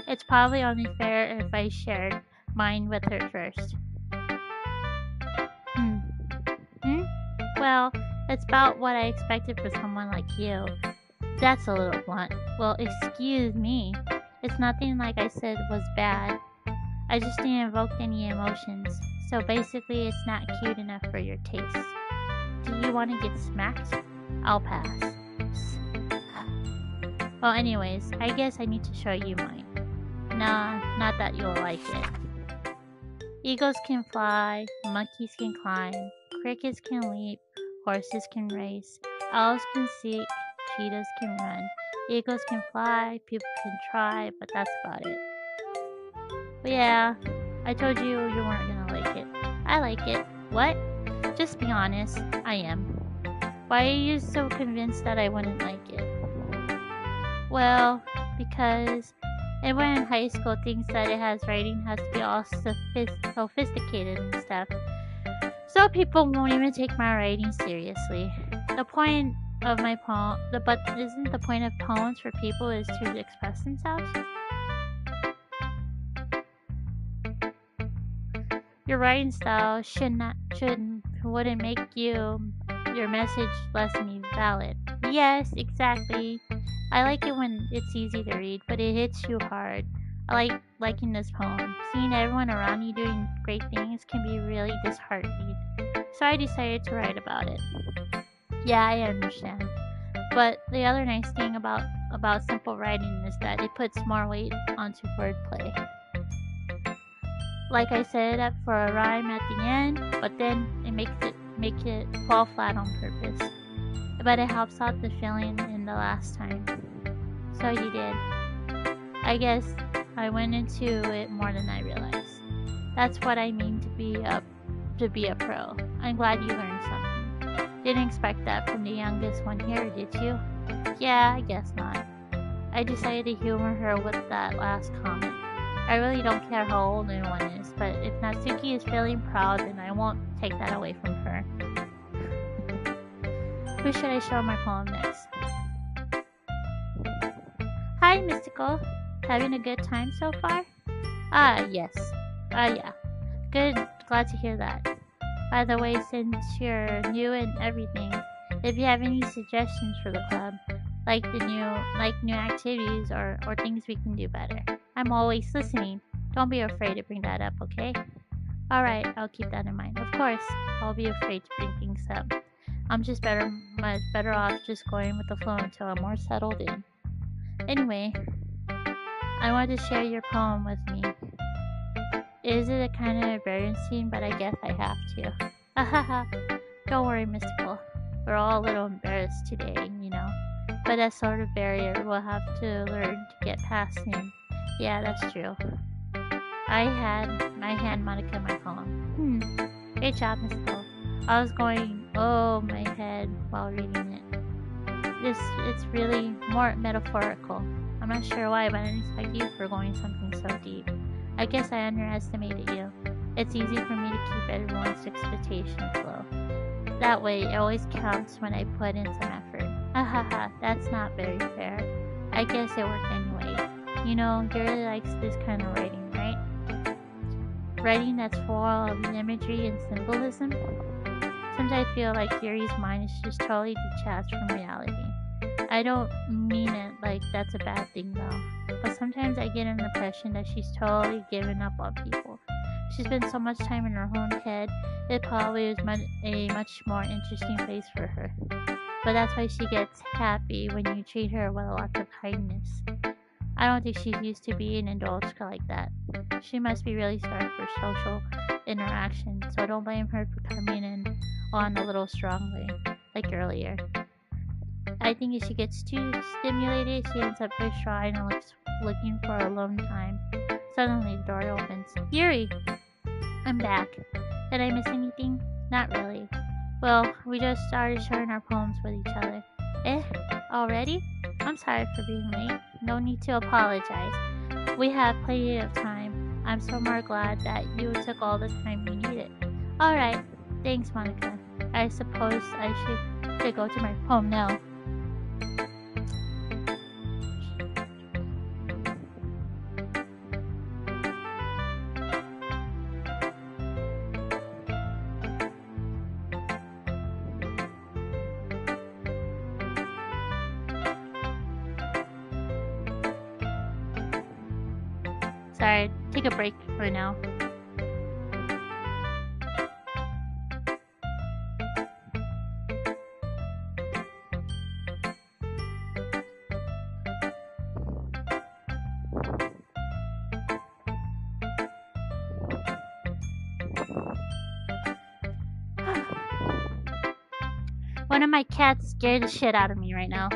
[SPEAKER 1] It's probably only fair if I shared mine with her first. Hmm. Hmm? Well, it's about what I expected for someone like you. That's a little blunt. Well, excuse me. It's nothing like I said was bad. I just didn't evoke any emotions. So basically, it's not cute enough for your taste. Do you want to get smacked? I'll pass. Well, anyways, I guess I need to show you mine. Nah, not that you'll like it. Eagles can fly, monkeys can climb, crickets can leap, horses can race, owls can seek, cheetahs can run, eagles can fly, people can try, but that's about it. But yeah, I told you you weren't gonna like it. I like it. What? Just be honest. I am. Why are you so convinced that I wouldn't like it? Well, because everyone in high school thinks that writing has to be all sophisticated and stuff. So people won't even take my writing seriously. The point of my poem, but isn't the point of poems for people is to express themselves? Your writing style wouldn't make your message less than valid. Yes, exactly. I like it when it's easy to read, but it hits you hard. I like liking this poem. Seeing everyone around you doing great things can be really disheartening. So I decided to write about it. Yeah, I understand. But the other nice thing about simple writing is that it puts more weight onto wordplay. Like I said, for a rhyme at the end, but then it make it fall flat on purpose. But it helps out the feeling in the last time. So you did. I guess I went into it more than I realized. That's what I mean to be a pro. I'm glad you learned something. Didn't expect that from the youngest one here, did you? Yeah, I guess not. I decided to humor her with that last comment. I really don't care how old anyone is, but if Natsuki is feeling proud, then I won't take that away from her. Who should I show my poem next? Hi, Mystical. Having a good time so far? Ah, yes. Yeah. Good. Glad to hear that. By the way, since you're new and everything, if you have any suggestions for the club, like new activities or things we can do better, I'm always listening. Don't be afraid to bring that up, okay? Alright, I'll keep that in mind. Of course, I'll be afraid to bring things up. I'm just much better off just going with the flow until I'm more settled in. Anyway, I wanted to share your poem with me. Is it a kind of embarrassing, but I guess I have to. Hahaha. Don't worry, Mystical. We're all a little embarrassed today, you know. But that sort of barrier we'll have to learn to get past soon. Yeah, that's true. I hand Monica my poem. Great job, Mystical. I was going, oh, my head while reading it. It's really more metaphorical. I'm not sure why, but I didn't expect you for going something so deep. I guess I underestimated you. It's easy for me to keep everyone's expectations low. That way, it always counts when I put in some effort. Hahaha, that's not very fair. I guess it worked anyway. You know, he really likes this kind of writing, right? Writing that's full of imagery and symbolism. Sometimes I feel like Yuri's mind is just totally detached from reality. I don't mean it like that's a bad thing though, but sometimes I get an impression that she's totally given up on people. She spends so much time in her own head, it probably is a much more interesting place for her. But that's why she gets happy when you treat her with lots of kindness. I don't think she's used to being indulged like that. She must be really starved for social interaction, so don't blame her for coming in on a little strongly, like earlier. I think if she gets too stimulated, she ends up withdrawing and looking for a alone time. Suddenly, the door opens. Yuri! I'm back. Did I miss anything? Not really. Well, we just started sharing our poems with each other. Already? I'm sorry for being late. No need to apologize. We have plenty of time. I'm so more glad that you took all the time you needed. Alright. Thanks, Monica. I suppose I should go to my poem now. Sorry, take a break for now. One of my cats scared the shit out of me right now.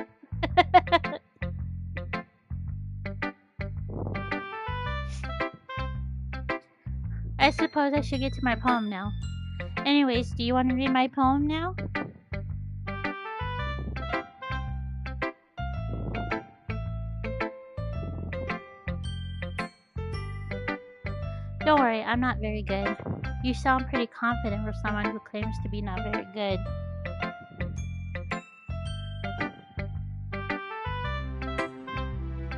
[SPEAKER 1] I suppose I should get to my poem now. Anyways, do you want to read my poem now? Don't worry, I'm not very good. You sound pretty confident for someone who claims to be not very good.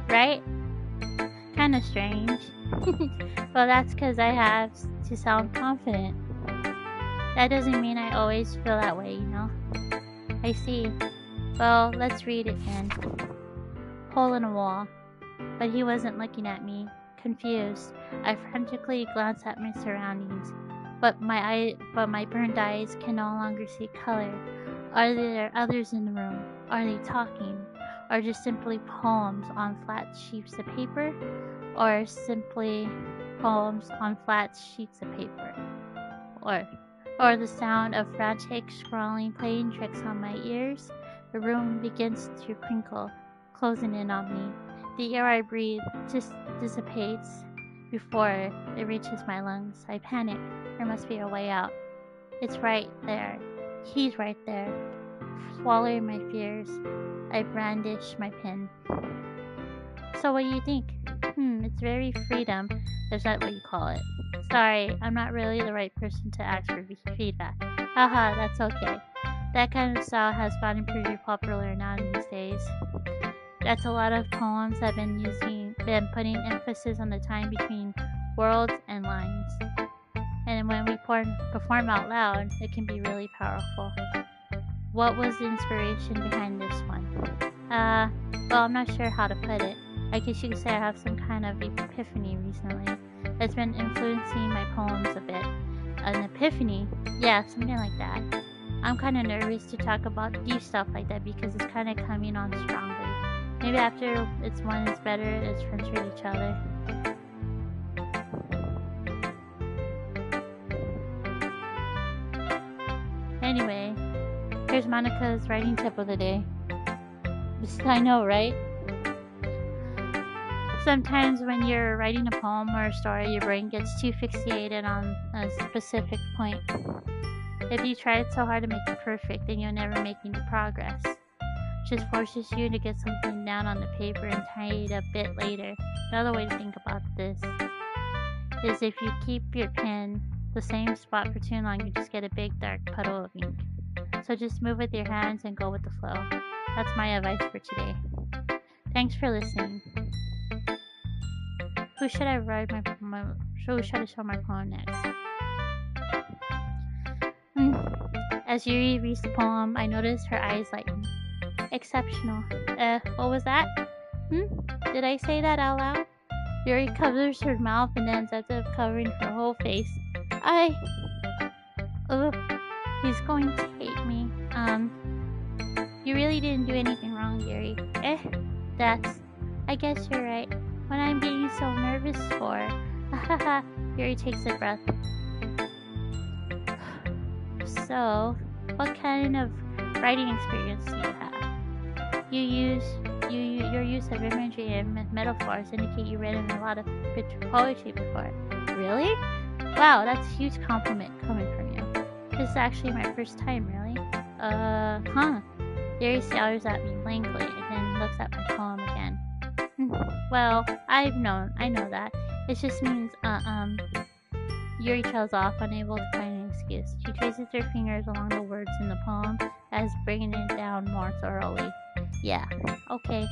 [SPEAKER 1] Right? Kinda strange. Well, that's because I have to sound confident. That doesn't mean I always feel that way, you know? I see. Well, let's read it then. Hole in a wall. But he wasn't looking at me. Confused, I frantically glanced at my surroundings. But my burned eyes can no longer see color. Are there others in the room? Are they talking? Or just simply poems on flat sheets of paper? Or simply poems on flat sheets of paper? Or the sound of frantic scrawling playing tricks on my ears? The room begins to crinkle, closing in on me. The air I breathe just dissipates before it reaches my lungs. I panic. There must be a way out. It's right there. He's right there. Swallowing my fears, I brandish my pen. So what do you think? It's very freedom. Is that what you call it? Sorry, I'm not really the right person to ask for feedback. Haha, that's okay. That kind of style has gotten pretty popular now these days. That's a lot of poems I've been putting emphasis on the time between words and lines. And when we perform out loud, it can be really powerful. What was the inspiration behind this one? Well, I'm not sure how to put it. I guess you could say I have some kind of epiphany recently. It's been influencing my poems a bit. An epiphany? Yeah, something like that. I'm kind of nervous to talk about deep stuff like that because it's kind of coming on strongly. Maybe after it's one is better as friends with each other. Anyway, here's Monica's writing tip of the day. I know, right? Sometimes when you're writing a poem or a story, your brain gets too fixated on a specific point. If you try so hard to make it perfect, then you'll never make any progress. Just forces you to get something down on the paper and tidy it a bit later. Another way to think about this is if you keep your pen the same spot for too long, you just get a big dark puddle of ink. So just move with your hands and go with the flow. That's my advice for today. Thanks for listening. Who should I show my poem next? As Yuri reads the poem, I noticed her eyes lighten. Exceptional. What was that? Did I say that out loud? Yuri covers her mouth and ends up covering her whole face. He's going to hate me. You really didn't do anything wrong, Yuri. I guess you're right. What I'm being so nervous for. Haha. Yuri takes a breath. So, what kind of writing experience do you have? Your use of imagery and metaphors indicate you read in a lot of poetry before. Really? Wow, that's a huge compliment coming from you. This is actually my first time, really. Yuri stares at me blankly and then looks at my poem again. Well, I know that. It just means, Yuri trails off, unable to find an excuse. She traces her fingers along the words in the poem as bringing it down more thoroughly. Yeah, okay.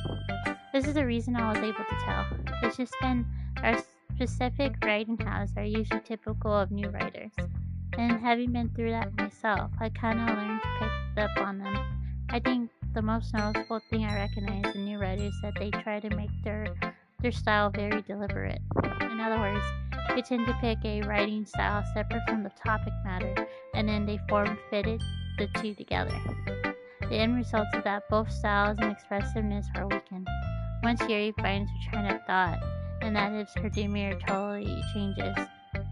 [SPEAKER 1] This is the reason I was able to tell. It's just been our specific writing habits are usually typical of new writers. And having been through that myself, I kind of learned to pick up on them. I think the most noticeable thing I recognize in new writers is that they try to make their their style very deliberate. In other words, they tend to pick a writing style separate from the topic matter, and then they form-fitted the two together. The end result is that both styles and expressiveness are weakened. Once Yuri finds her train of thought, and that is her demeanor totally changes.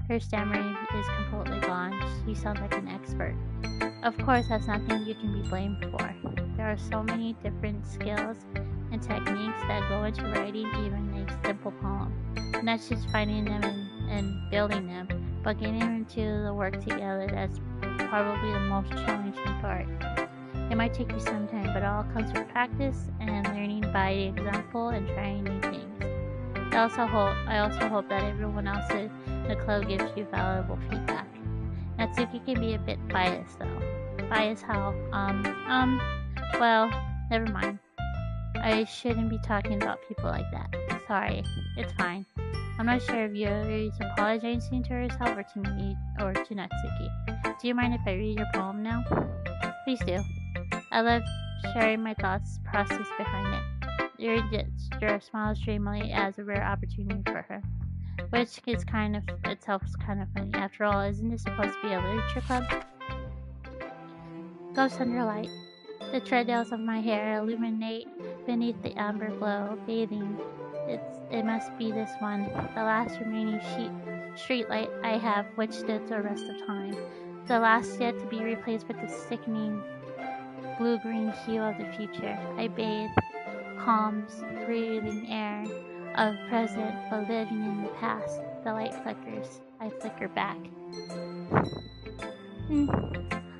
[SPEAKER 1] Her stammering is completely gone. She sounds like an expert. Of course, that's nothing you can be blamed for. There are so many different skills and techniques that go into writing even a simple poem. Not just finding them and building them, but getting them to the work together. That's probably the most challenging part. It might take you some time, but it all comes with practice and learning by example and trying new things. I also hope that everyone else in the club gives you valuable feedback. Natsuki can be a bit biased though. Biased how? Well, never mind. I shouldn't be talking about people like that. Sorry, it's fine. I'm not sure if Yuri's apologizing to herself or to me or to Natsuki. Do you mind if I read your poem now? Please do. I love sharing my thoughts process behind it. Yuri smiles dreamily as a rare opportunity for her, which is itself kind of funny. After all, isn't this supposed to be a literature club? Ghost under light. The treadles of my hair illuminate beneath the amber glow, bathing. It must be this one, the last remaining street light I have, which stood the rest of time. The last yet to be replaced with the sickening blue-green hue of the future. I bathe, calms, breathing air of present, but living in the past. The light flickers. I flicker back.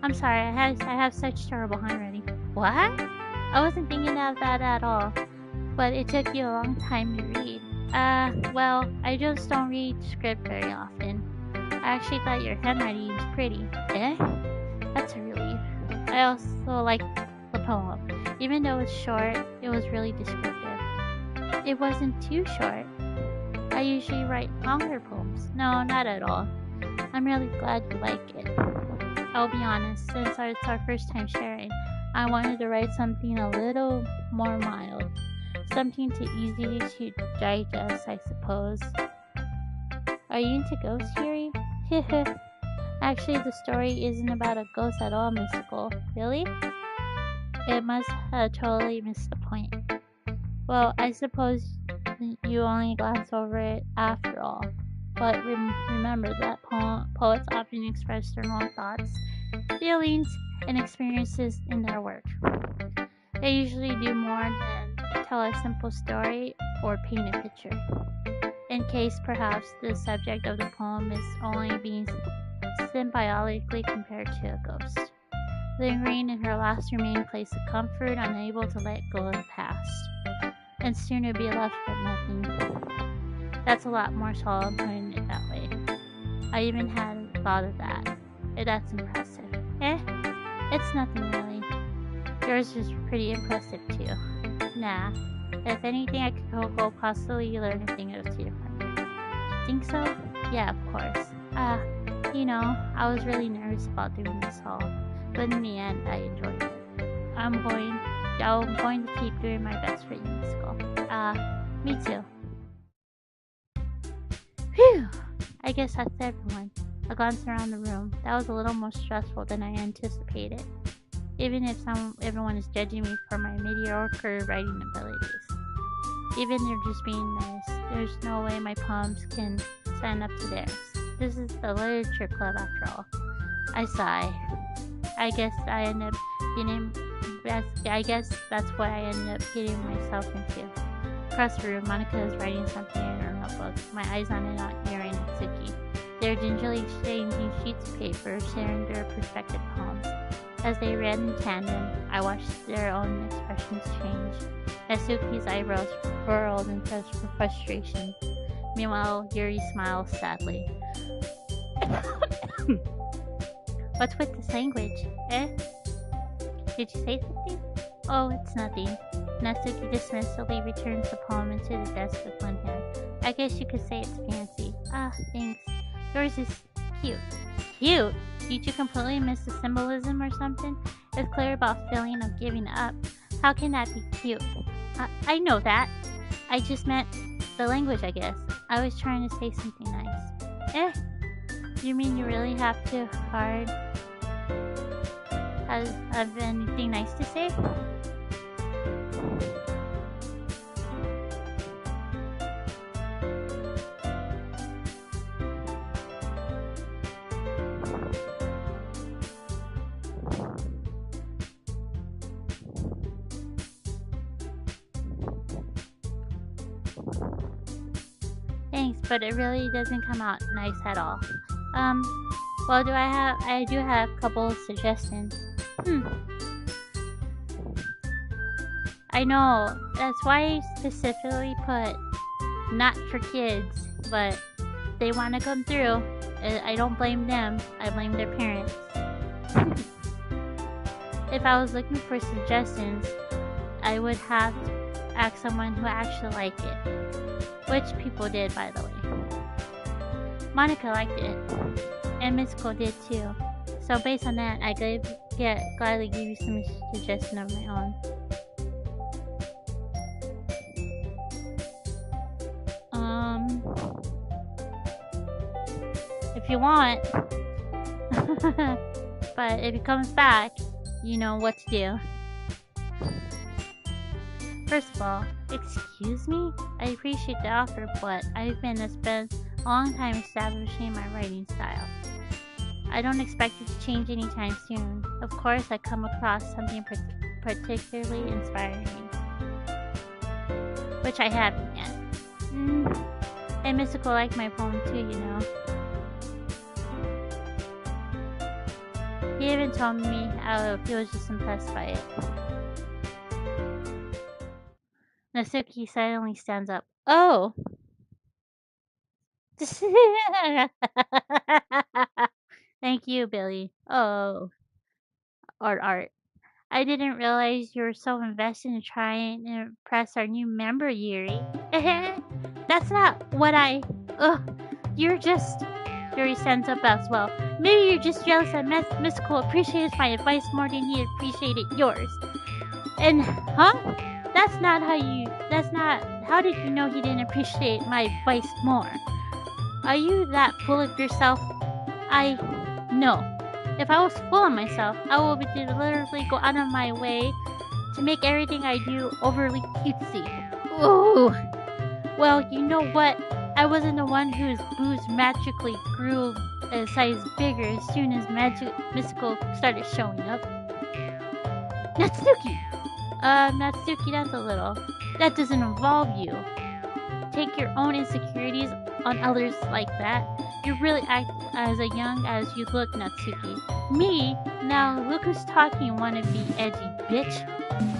[SPEAKER 1] I'm sorry, I have such terrible handwriting. What? I wasn't thinking of that at all. But it took you a long time to read. Well, I just don't read script very often. I actually thought your handwriting was pretty. Eh? That's a relief. I also like the poem. Even though it's short, it was really descriptive. It wasn't too short. I usually write longer poems. No, not at all. I'm really glad you like it. I'll be honest, since it's our first time sharing, I wanted to write something a little more mild. Something too easy to digest, I suppose. Are you into ghosts, Yuri? Actually, the story isn't about a ghost at all mystical. Really? It must have totally missed the point. Well, I suppose you only glance over it after all. But remember that poets often express their own thoughts, feelings, and experiences in their work. They usually do more than tell a simple story or paint a picture. In case perhaps the subject of the poem is only being symbiotically compared to a ghost, lingering in her last remaining place of comfort, unable to let go of the past, and soon to be left with nothing. That's a lot more solid putting it that way. I even hadn't thought of that. That's impressive. It's nothing really. Yours is pretty impressive too. Nah. If anything, I could go possibly learn a thing or two from you. Think so? Yeah, of course. I was really nervous about doing this all, but in the end, I enjoyed it. I'm going to keep doing my best for you, Miss Skull. Me too. Phew! I guess that's everyone. I glanced around the room. That was a little more stressful than I anticipated. Even if everyone is judging me for my mediocre writing abilities. Even they're just being nice. There's no way my poems can stand up to theirs. This is the literature club after all. I sigh. I guess that's what I ended up getting myself into. Across the room, Monica is writing something in her notebook. My eyes on it, not hearing Natsuki. They're gingerly exchanging sheets of paper, sharing their perspective poems. As they read in tandem, I watched their own expressions change. Natsuki's eyebrows furrowed in frustration. Meanwhile, Yuri smiles sadly. What's with this language? Did you say something? Oh, it's nothing. Natsuki dismissively returns the poem into the desk with one hand. I guess you could say it's fancy. Thanks. Yours is cute. Cute? Did you completely miss the symbolism or something? It's clear about feeling of giving up. How can that be cute? I know that. I just meant the language, I guess. I was trying to say something nice. Eh, you mean you really have to hard have anything nice to say? Thanks, but it really doesn't come out nice at all. Um, well, I do have a couple of suggestions. Hmm, I know, that's why I specifically put not for kids, but they want to come through. I don't blame them, I blame their parents. If I was looking for suggestions, I would have to ask someone who actually liked it. Which people did, by the way. Monica liked it, and Mystical did too. So based on that, I gladly give you some suggestion of my own. If you want, but if it comes back, you know what to do. First of all, excuse me? I appreciate the offer, but I've spent a long time establishing my writing style. I don't expect it to change anytime soon. Of course, I come across something particularly inspiring, which I haven't yet. And Mystical liked my poem too, you know. He even told me how he was just impressed by it. Natsuki suddenly stands up. Oh! Thank you, Billy. Oh, art. I didn't realize you were so invested in trying to impress our new member, Yuri. That's not what I. Ugh, you're just. Yuri stands up as well. Maybe you're just jealous that Mystical appreciates my advice more than he appreciated yours. And, huh? That's not how you. That's not. How did you know he didn't appreciate my advice more? Are you that full of yourself? No. If I was full of myself, I would literally go out of my way to make everything I do overly cutesy. Ooh. Well, you know what? I wasn't the one whose booze magically grew a size bigger as soon as Mystical started showing up. Natsuki! Natsuki, that's a little. That doesn't involve you. Take your own insecurities on others like that. You really act as young as you look, Natsuki. Me? Now look who's talking, wannabe edgy bitch.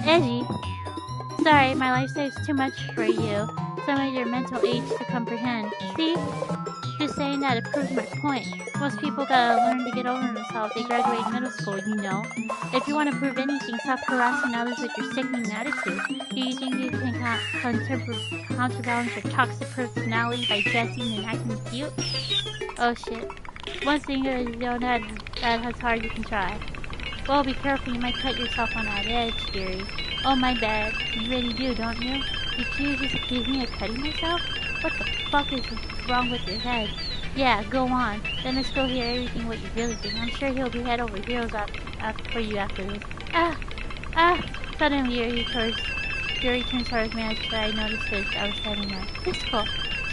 [SPEAKER 1] Edgy? Sorry, my lifestyle is too much for you. Some of your mental age to comprehend. See? Just saying that it proves my point. Most people gotta learn to get over themselves. They graduate middle school, you know. If you want to prove anything, stop harassing others with your sickening attitude. Do you think you can counterbalance your toxic personality by dressing and acting cute? Oh shit. One thing you don't have that has hard you can try. Well, be careful, you might cut yourself on that edge, Gary. Oh, my bad. You really do, don't you? Did you just accuse me of cutting myself? What the fuck is wrong with your head? Yeah, go on. Let us go hear everything what you really think. I'm sure he'll be head over heels for you after this. Ah! Suddenly, Yuri turns towards me as I noticed that I was standing there. Mystical.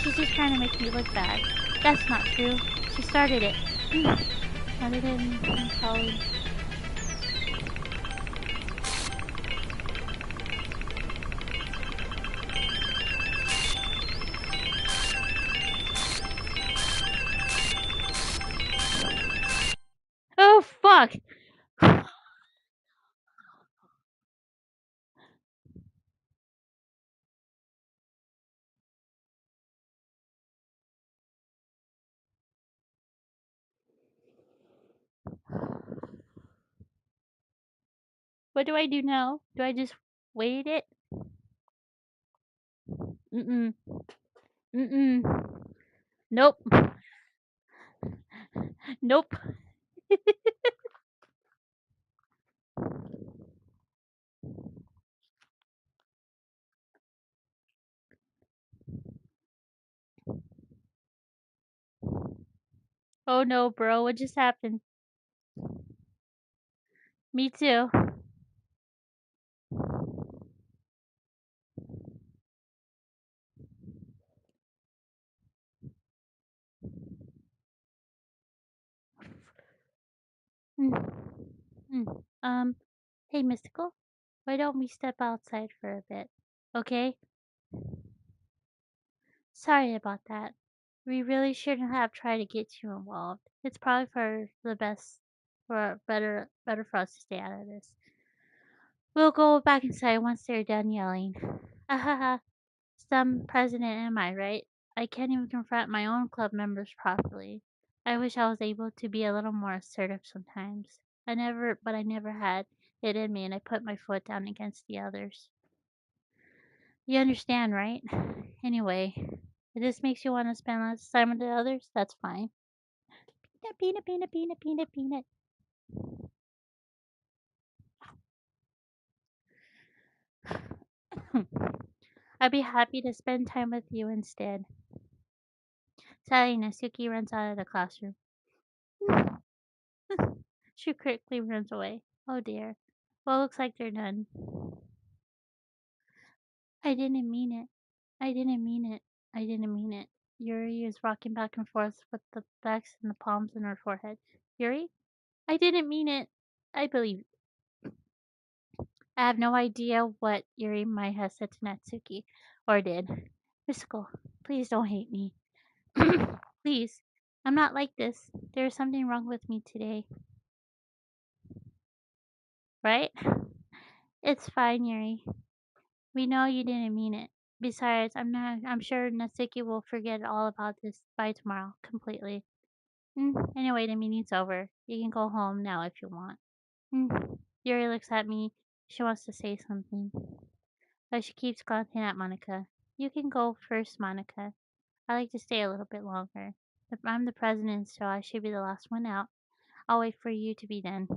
[SPEAKER 1] She's just trying to make me look bad. That's not true. She started it. Started it in college. Oh, fuck! What do I do now? Do I just wait it? Mm-mm. Mm-mm. Nope. Nope. Oh no, bro, what just happened? Me too. Mm. Mm. Hey, Mystical, why don't we step outside for a bit? Okay? Sorry about that. We really shouldn't have tried to get you involved. It's probably for the best, for better for us to stay out of this. We'll go back inside once they're done yelling. Ahaha, some president am I, right? I can't even confront my own club members properly. I wish I was able to be a little more assertive sometimes. I never had it in me, and I put my foot down against the others. You understand, right? Anyway, if this makes you want to spend less time with the others, that's fine. Peanut, peanut, peanut, peanut, peanut, peanut. I'd be happy to spend time with you instead. Sadly, Natsuki runs out of the classroom. She quickly runs away. Oh dear. Well, looks like they're done. I didn't mean it. I didn't mean it. I didn't mean it. Yuri is rocking back and forth with the backs and the palms in her forehead. Yuri? I didn't mean it. I believe. I have no idea what Yuri might have said to Natsuki, or did. Mystical, please don't hate me. Please. I'm not like this. There's something wrong with me today. Right? It's fine, Yuri. We know you didn't mean it. Besides, I'm sure Natsuki will forget all about this by tomorrow, completely. Anyway, the meeting's over. You can go home now if you want. Yuri looks at me. She wants to say something, but she keeps glancing at Monica. You can go first, Monica. I like to stay a little bit longer. I'm the president, so I should be the last one out. I'll wait for you to be done.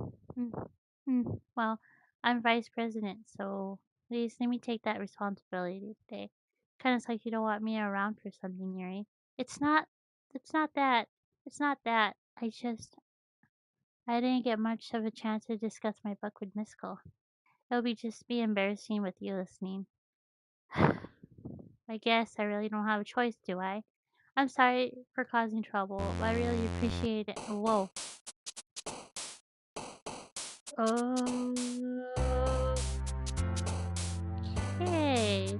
[SPEAKER 1] Well, I'm vice president, so please let me take that responsibility today. Kind of like you don't want me around for something, Yuri. It's not. It's not that. It's not that. I didn't get much of a chance to discuss my book with Misko. It'll be just be embarrassing with you listening. I guess I really don't have a choice, do I? I'm sorry for causing trouble, but I really appreciate it. Whoa. Okay.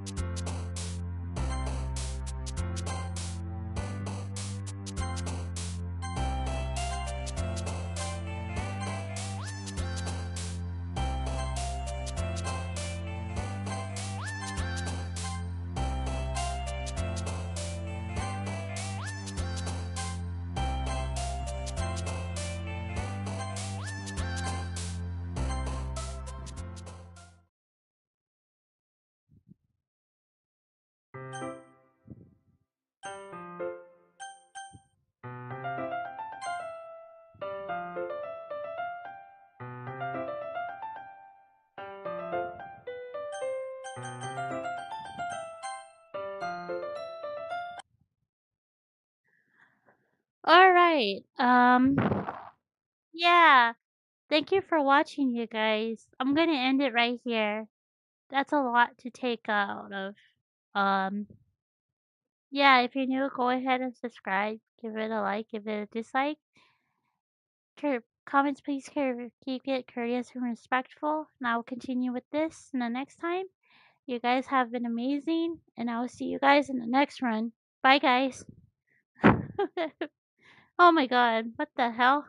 [SPEAKER 1] All right. Yeah. Thank you for watching, you guys. I'm gonna end it right here. That's a lot to take out of. Um, yeah, if you're new, go ahead and subscribe. Give it a like, give it a dislike. Comments, please keep it courteous and respectful. And I will continue with this in the next time. You guys have been amazing, and I will see you guys in the next run. Bye, guys. Oh my god, what the hell?